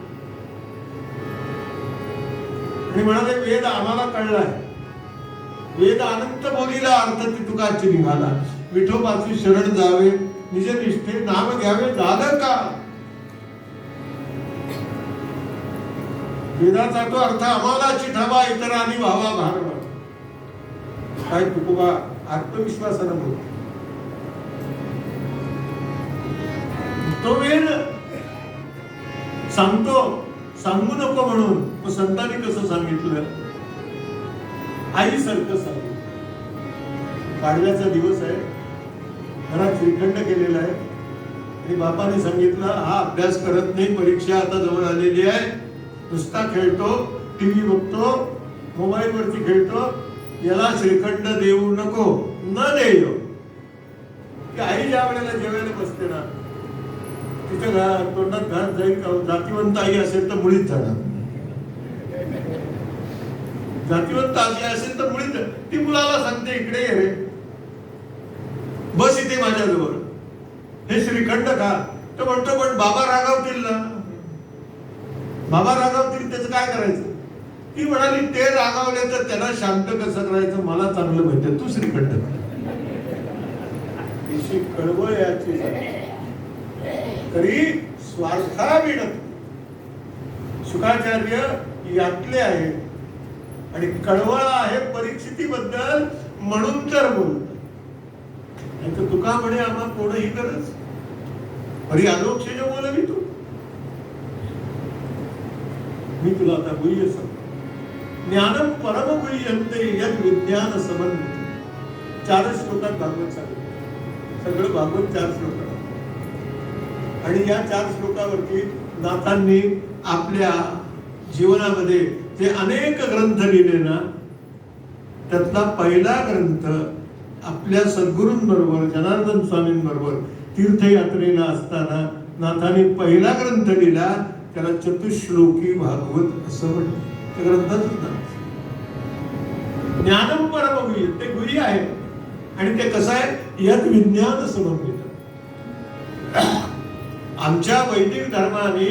आणि म्हणाले वेद आम्हाला कळलाय. वेद अनंत बोलीला अर्थ तुकाची निघाला. विठोबाची शरण जावे निज निष्ठे नाम घ्यावे झालं का. वेदाचा तो अर्थ आम्हाला चिठावा इतरांनी व्हावा भारवा. काय तुकोबा आत्मविश्वासानं बोलतो. तो वेद सांगतो, सांगू नको म्हणून. मग संतांनी कसं सांगितलं? आई सारखं सांगितलं. पाडव्याचा दिवस आहे, घरात श्रीखंड केलेला आहे आणि बापाने सांगितलं हा अभ्यास करत नाही, परीक्षा आता जवळ आलेली आहे, नुसता खेळतो, टीव्ही बघतो, मोबाईल वरती खेळतो, याला श्रीखंड देऊ नको. न देयो की आई ज्या वेळेला जेवायला बसते ना तिच्या तोंडात घास जाईल का? जातीवंत आई असेल तर मुळीच जाणार. जातीवंत आई असेल तर मुळीच. ती मुलाला सांगते इकडे ये रे, बस इथे माझ्याजवळ, हे श्रीखंड खा. तो म्हणतो पण बाबा रागावतील ना, बाबा रागावतील त्याचं काय करायचं? ती म्हणाली ते रागावले तर त्यांना शांत कसं करायचं मला चांगलं माहिती, तू श्रीखंड खा. कळवळ याची तरी स्वार्था विणत. शुकाचार्य यातले आहे आणि कळवळ आहे परिस्थितीबद्दल म्हणून तर बोलत. नाही तर तुका म्हणे आम्हा कोणही गरज परी आलोक्षेज बोलवी तू. मी तुला आता गुह्य सांगतो. ज्ञानम परम गुह्यन्ते यद विज्ञान समन्वित. 4 श्लोकात भागवत सांगितलं. सगळं भागवत 4 श्लोकात. आणि या 4 श्लोकावरती नाथांनी आपल्या जीवनामध्ये जे अनेक ग्रंथ लिहिले ना, त्यातला पहिला ग्रंथ आपल्या सद्गुरूंबरोबर जनार्दन स्वामींबरोबर तीर्थयात्रेला असताना नाथांनी पहिला ग्रंथ लिहिला, त्याला चतुश्लोकी भागवत असं म्हणतात. त्या ग्रंथाचं नाव ज्ञानम परम गुह्य. ते गुह्य आहे आणि ते कसं आहे? यद विज्ञान समन्वित. आमच्या वैदिक धर्माने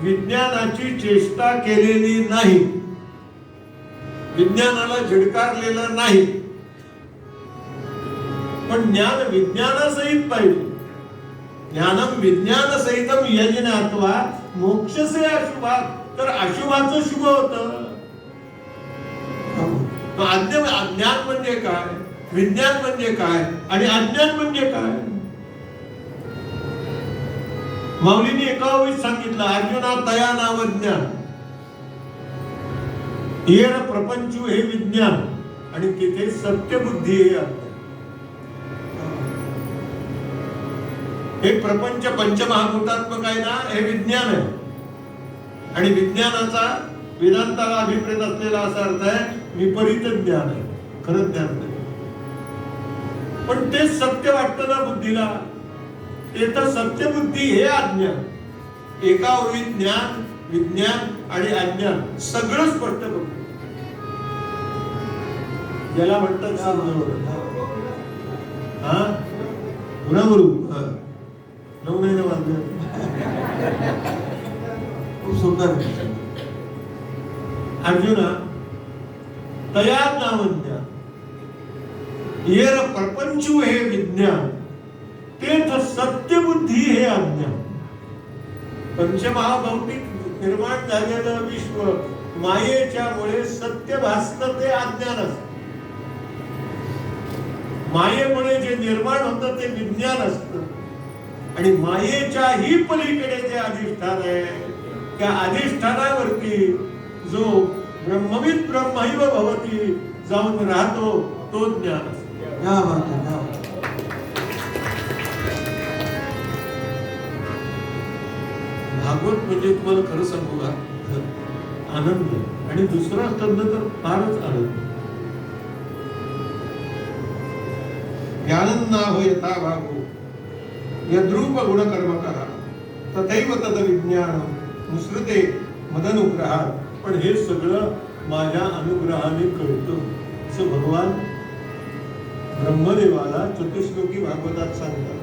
विज्ञानाची चेष्टा केलेली नाही, विज्ञानाला झिडकारलेलं नाही, पण ज्ञान विज्ञानासहित पाहिजे. ज्ञानम विज्ञान सहितम यज्ञात्वा मोक्षसे अशुभात. तर अशुभाचं शुभ होतं. अज्ञान म्हणजे काय, विज्ञान म्हणजे काय आणि अज्ञान म्हणजे काय? माऊलींनी 21 सांगितलं, अर्जुना तया नाव ज्ञान येर प्रपंचू हे विज्ञान आणि तिथे सत्यबुद्धी हे अज्ञान. हे प्रपंच पंचमहाभूतात्मक आहे ना, हे विज्ञान आहे. आणि विज्ञानाचा वेदांताला अभिप्रेत असलेला असा अर्थ आहे विपरीत ज्ञान आहे, खरं ज्ञान नाही. पण ते सत्य वाटतं ना बुद्धीला, ते तर सत्यबुद्धी हे अज्ञान. एका ओळीत ज्ञान, विज्ञान आणि अज्ञान सगळं स्पष्ट करतो. ज्याला म्हणतात हा गुणावरू 9 महिने वाजले. खूप सुंदर. अर्जुना तया नावज्ञान येर प्रपंचू हे विज्ञान तेथ सत्यबुद्धी हे अज्ञान. पंचमहाभौतिक निर्माण झालेलं विश्व, मायेच्या मुळे सत्य भासतं ते अज्ञान असतं. मायेमुळे जे निर्माण होतं ते विज्ञान असतं. आणि मायेच्या ही पलीकडे जे अधिष्ठान आहे त्या अधिष्ठानावरती जो ब्रह्मविद ब्रह्मैव भवती जाऊन राहतो तो ज्ञान असतो. भागवत म्हणजे तुम्हाला खरं सांगू का आनंद. आणि दुसरा स्कंद तर फारच आनंद. ज्ञानन्नाहो यथा भागो यद्रूप गुणकर्मकः तथैव तद विज्ञान मुसृते मदनुग्रहात. पण हे सगळं माझ्या अनुग्रहाने कळतं असं भगवान ब्रह्मदेवाला चतुश्लोकी भागवतात सांगतात.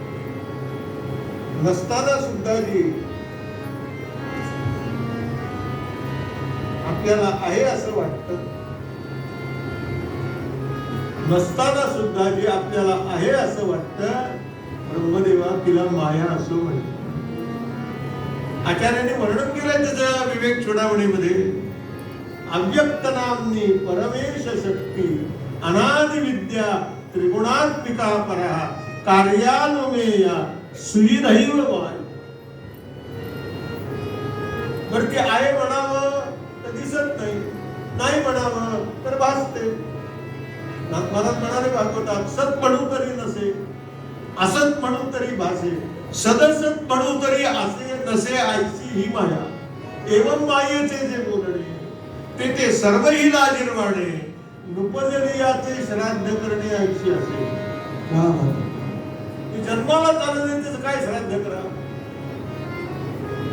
नसताना सुद्धा जी आपल्याला आहे असं वाटतं, नसताना सुद्धा जे आपल्याला आहे असं वाटतं ब्रह्मदेवा तिला माया असं म्हणतात. आचार्यांनी वर्णन केलंय त्याच्या विवेक चूडामणीमध्ये. अव्यक्त नामनी परमेश शक्ती अनादि विद्या त्रिगुणात्मिका परा कार्यानुमेया सुईदैव माय. बरं ते आहे म्हणावं तर दिसत नाही, नाही म्हणावं तर भासते. महाराज म्हणाले भागवतात सत म्हणू तरी नसे, असत म्हणू तरी भासे, सदसत म्हणू तरी असे नसे ऐसी ही माया. एवं मायेचे जे बोलणे ते सर्व ही लाजिरवाणे नुपजली याचे श्राद्ध करणे ऐशी असे. जन्माला चालू नाही त्याचं काय श्राद्ध करा.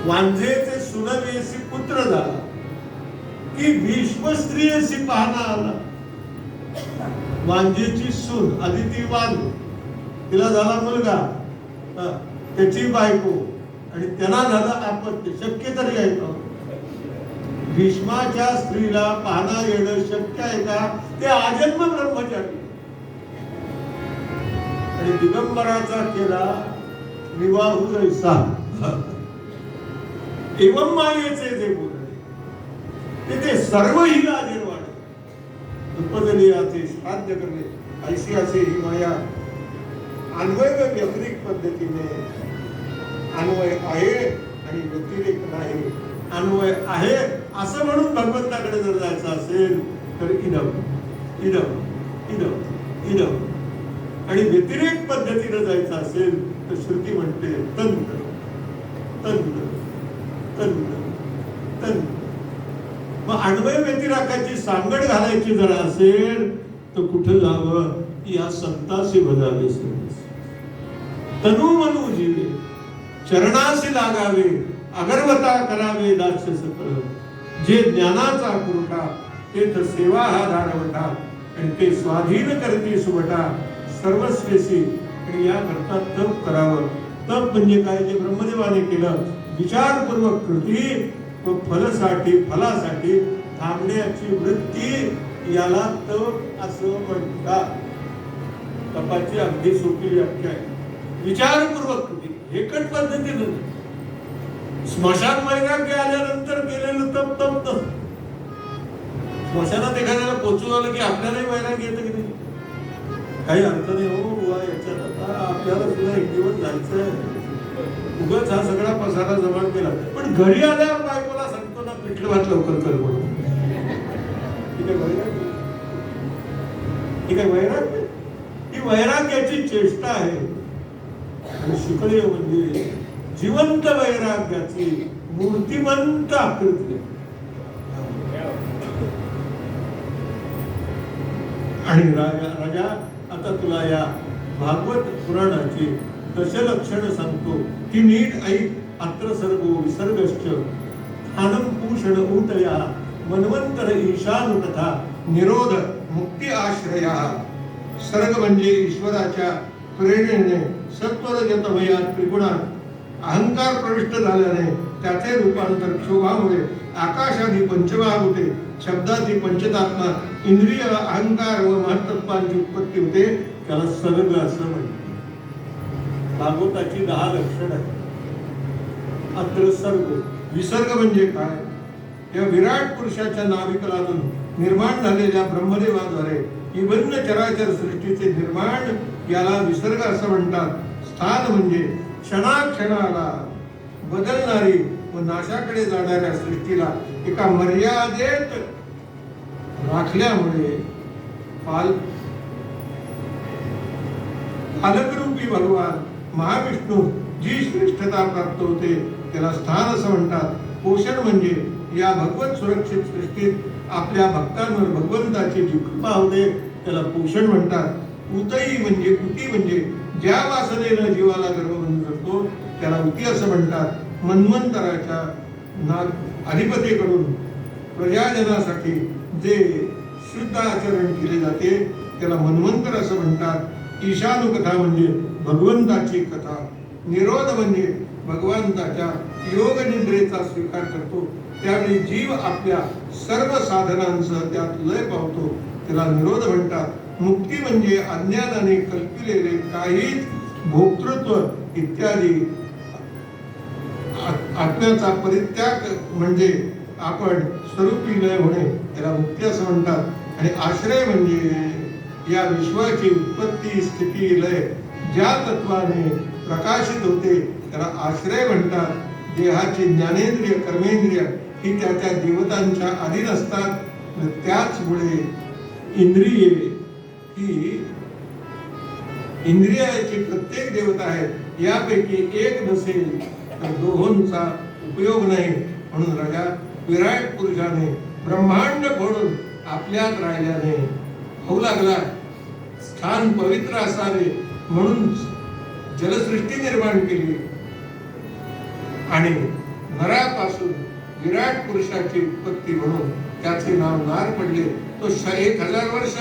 वांझेचे सुनवेसी पुत्र झाला की भीष्म स्त्रियेसी पाहणा आला. वांझेची सून आदिती वांझ, तिला झाला मुलगा, त्याची बायको, आणि त्यांना झालं आपत्ती. शक्य तरी आहे का भीष्माच्या स्त्रीला पाहणं येणं शक्य आहे का? ते आजन्म ब्रह्मचारी. आणि दिगंबराचा केला विवाह जैसा. एवं मायेचे जे बोलणे ते सर्व ही लाजिरवाणे उपजली याचे श्राद्ध करणे ऐशी असे ही माया. अन्वय व व्यतिरिक्त पद्धतीने अन्वय आहे आणि व्यतिरिक्त नाही. अन्वय आहे असं म्हणून भगवंताकडे जर जायचं असेल तर इदम इदम इदम इदम, आणि व्यतिरेक पद्धतीने जायचं असेल तर श्रुती म्हणते तंत्र तंत्र तंत्र तंत्र. मग अन्वय व्यतिराकाची सांगड घालायची जर असेल तर कुठं जावं? या संतासी बजावे सर्वस. तनु मनु जीवे चरणासी लागावे अगरवता करावे दास्य सकळ. जे ज्ञानाचा पुरवठा ते तर सेवा हा धारवटा, आणि ते स्वाधीन करते सुवटा सर्वस्वेसी. आणि या करता तप करावं. तप म्हणजे काय? जे ब्रह्मदेवाने केलं विचारपूर्वक कृती व फलासाठी थांबण्याची वृत्ती, याला तप असं म्हणतात. तपाची अगदी सोपी व्याख्या आहे. विचारपूर्वक कृती, हेकट पद्धतीनं. स्मशान वैराग्य आल्यानंतर केलेलं तप तप नसतं. स्मशानात एखाद्याला पोचून आलं की आपल्यालाही वैराग्य येतं की नाही? काही अर्थ नाही हो बुवा याच्यात. आता आपल्याला सुद्धा एक दिवस जायचंय, उगाच हा सगळा पसारा जमा केला. पण घरी आल्यावर बायकोला सांगतो ना पिठलं भात लवकर कर म्हणून. ठीक आहे वैराग्य, ठीक आहे वैराग्य. ही वैराग्याची चेष्टा आहे. आणि शुक्लदेव म्हणजे जिवंत वैराग्याची मूर्तिमंत आकृती. आणि राजा आता तुला या भागवत पुराणाची दशलक्षण सांगतो की नीट ऐक. अत्र सर्गो विसर्गश्च स्थानं पूषण ऊतया मन्वंतर ईशानुकथा निरोध मुक्ती आश्रया. सर्ग म्हणजे ईश्वराच्या प्रेरणेने सत्वरजतमयात त्रिगुणात अहंकार प्रविष्ट झाल्याने त्याचे रूपांतर क्षोभामुळे आकाशादी पंचमहाभूते शब्दादी पंचतात्मा इंद्रिय अहंकार व महत्त्वांची उत्पत्ती होते. त्याला सर्ग असं म्हणतात. भागवताची 10 लक्षण आहेत. अत्र सर्ग. विसर्ग म्हणजे काय? या विराट पुरुषाच्या नाभिकलातून निर्माण झालेल्या ब्रह्मदेवाद्वारे ही भिन्न चराचर सृष्टीचे निर्माण याला विसर्ग असं म्हणतात। स्थान म्हणजे क्षणाक्षणाला बदलणारी व नाशाकडे जाणाऱ्या सृष्टीला एका मर्यादेत राखल्यामुळे पालकरूपी भगवान महाविष्णू जी श्रेष्ठता प्राप्त होते त्याला स्थान असं म्हणतात। पोषण म्हणजे या भगवत सुरक्षित सृष्टीत आपल्या भक्तांवर भगवंताची जी कृपा होते त्याला पोषण म्हणतात। उतई म्हणजे उती म्हणजे ज्या वासनेनं जीवाला गर्भबंध करतो त्याला उती असं म्हणतात। मन्वंतराच्या अधिपतीकडून प्रजाजनासाठी जे शुद्ध आचरण केले जाते त्याला मन्वंतर असं म्हणतात। ईशानुकथा म्हणजे भगवंताची कथा। निरोध म्हणजे भगवंताच्या योग निद्रेचा स्वीकार करतो त्यावेळी जीव आपल्या सर्व साधनांचं त्यात लय पावतो त्याला निरोध म्हणतात। मुक्ती म्हणजे अज्ञानाने कल्पिलेले काहीच भोक्तृत्व इत्यादी आत्म्याचा परित्याग म्हणजे आपण स्वरूपी लय होणे त्याला मुक्ती असं म्हणतात। आणि आश्रय म्हणजे या विश्वाची उत्पत्ती स्थिती लय ज्या तत्वाने प्रकाशित होते त्याला आश्रय म्हणतात। देहाची ज्ञानेंद्रिय कर्मेंद्रिय ही त्या देवतांच्या अधीन असतात। त्याचमुळे इंद्रिये ही इंद्रियाची प्रत्येक देवता आहे यापैकी एक नसेल तर दोहोंचा उपयोग नाही। म्हणून राजा विराट पुरुषाने ब्रह्मांड फोडून आपल्यात राहिल्याने होऊ लागला। स्थान पवित्र असावे म्हणून जलसृष्टी निर्माण केली आणि नरापासून विराट पुरुषाची उत्पत्ती म्हणून त्याचे नाव नार पडले। तो 1000 वर्ष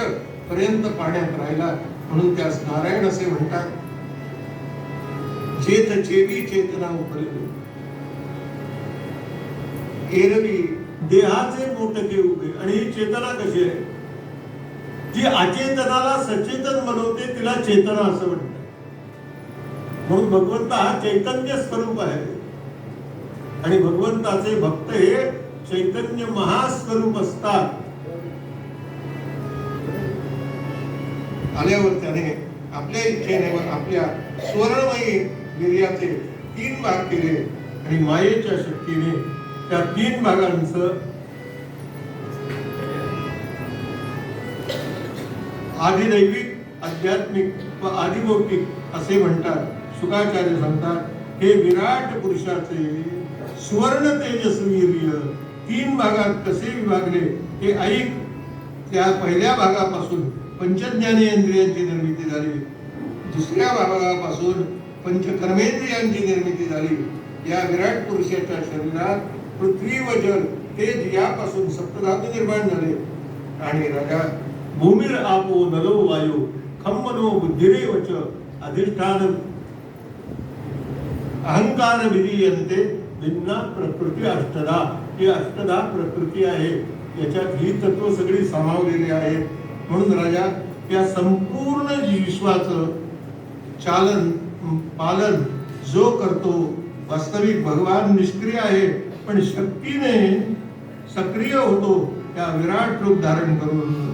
पर्यंत पाण्यात राहिला म्हणून त्यास नारायण असे म्हणतात। चेत चेवी चेतना उपरली एरवी देहाचे मोठके उभे। आणि ही चेतना कशी आहे जी अचेतनाला सचेतन बनवते तिला चेतना असं म्हणतात। म्हणून भगवंत हा चैतन्य स्वरूप आहे आणि भगवंताचे भक्त हे चैतन्य महास्वरूप असतात। आल्यावर त्याने आपल्या इच्छेने व आपल्या स्वर्णमयी वीर्याचे 3 भाग केले आणि मायेच्या शक्तीने त्या 3 भागांचं आदिदैविक आध्यात्मिक व आदिभौतिक असे म्हणतात। शुकाचार्य सांगतात हे विराट पुरुषाचे सुवर्ण तेजस्वी वीर्य 3 भागात कसे विभागले हे ऐक। त्या पहिल्या भागापासून पंचज्ञानेंद्रियांची निर्मिती झाली, दुसऱ्या भागापासून पंचकर्मेंद्रियांची निर्मिती झाली। या विराट पुरुषाच्या शरीरात पृथ्वी व जल तेज यापासून सप्तधातू निर्माण झाले। आणि राजा भूमिर आपो नलो वायू खम मनो बुद्धिरेव च अधिष्ठान अहंकार विधीयन्ते भिन्ना प्रकृती अष्टधा। ही अष्टधा प्रकृती आहे याच्यात ही तत्व सगळी सामावलेली आहेत। म्हणून राजा या संपूर्ण विश्वाचं चालन पालन जो करतो वास्तविक भगवान निष्क्रिय आहे पण शक्तीने सक्रिय होतो। त्या विराट रूप धारण करून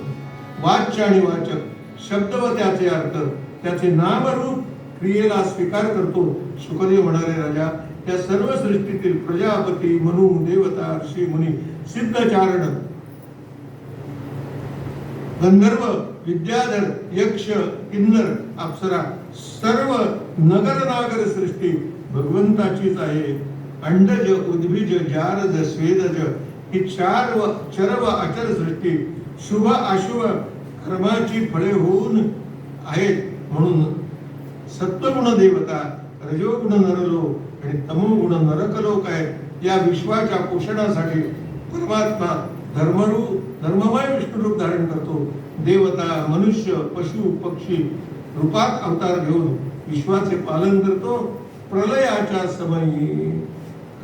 वाच्य आणि वाचक शब्द व त्याचे अर्थ त्याचे नामरूप क्रियेला स्वीकार करतो। शुकदेव म्हणाले राजा या सर्व सृष्टीतील प्रजापती मनु देवता ऋषी मुनी सिद्धचारण गंधर्व विद्याधर यक्ष किन्नर अप्सरा सर्व नगर नागर सृष्टी भगवंताचीच आहे। अंडज उद्भिज जारद स्वेदज ही चर व अचर सृष्टी शुभ अशुभ कर्माची फळे होऊन आहेत। म्हणून सत्वगुण देवता रजोगुण नरलोक आणि तमोगुण नरकलोक आहेत। या विश्वाच्या पोषणासाठी परमात्मा धर्ममय विष्णू रूप धारण करतो। देवता मनुष्य पशु पक्षी रूपात अवतार घेऊन विश्वाचे पालन करतो। प्रलयाच्या समयी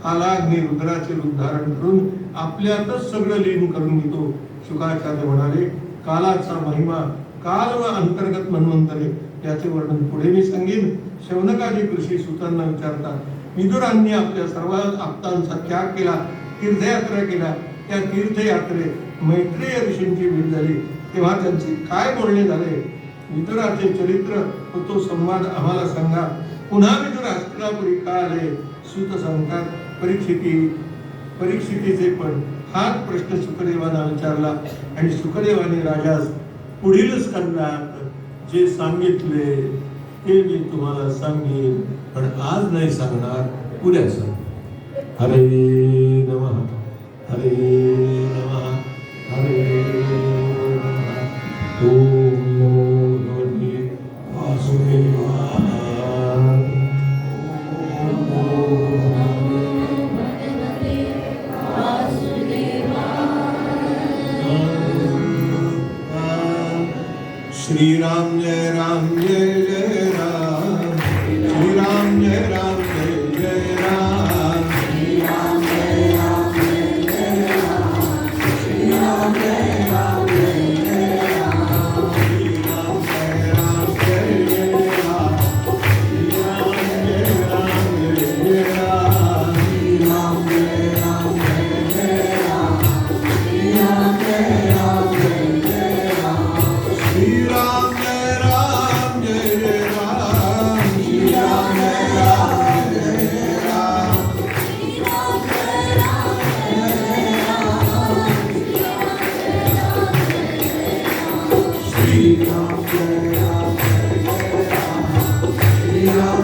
कालाग्नी रुद्राचे रूप धारण करून आपल्यातच सगळं लीन करून घेतो। शुकाचार्य म्हणाले कालाचा महिमा काल व अंतर्गत मन्वंतरे याचे वर्णन पुढे मी सांगेन। शौनकादी ऋषी सुतांना विचारतात विदुरांनी आपल्या सर्व आप्तांचा त्याग केला, तीर्थयात्रा केला त्या तीर्थयात्रेत मैत्रेय ऋषींची भेट झाली. तेव्हा त्यांचे काय बोलणे झाले, विदुराचे चरित्र व तो संवाद आम्हाला सांगा. पुन्हा विदुर हस्तिनापुरी का आले, सूत सांगतात परीक्षितीचे पण हाच प्रश्न सुखदेवांना विचारला आणि सुखदेवाने राजास पुढील स्कंदात जे सांगितले ते मी तुम्हाला सांगेन, पण आज नाही सांगणार, उद्या सांग. हरे नमः, हरे नमः, हरे नमः. ओम नमो भगवते वासुदेवाय. श्री राम जय राम जय जय राम, श्री राम जय राम जय जय राम, श्री राम जय राम जय जय राम, श्री राम जय राम जय जय राम, श्री राम जय राम जय जय राम, श्री राम जय राम जय जय राम, श्री राम जय राम जय जय राम, श्री राम जय राम जय जय राम, श्री राम जय राम जय जय राम, श्री राम जय राम जय जय राम, श्री राम जय राम जय जय राम, श्री राम जय राम जय जय राम, श्री राम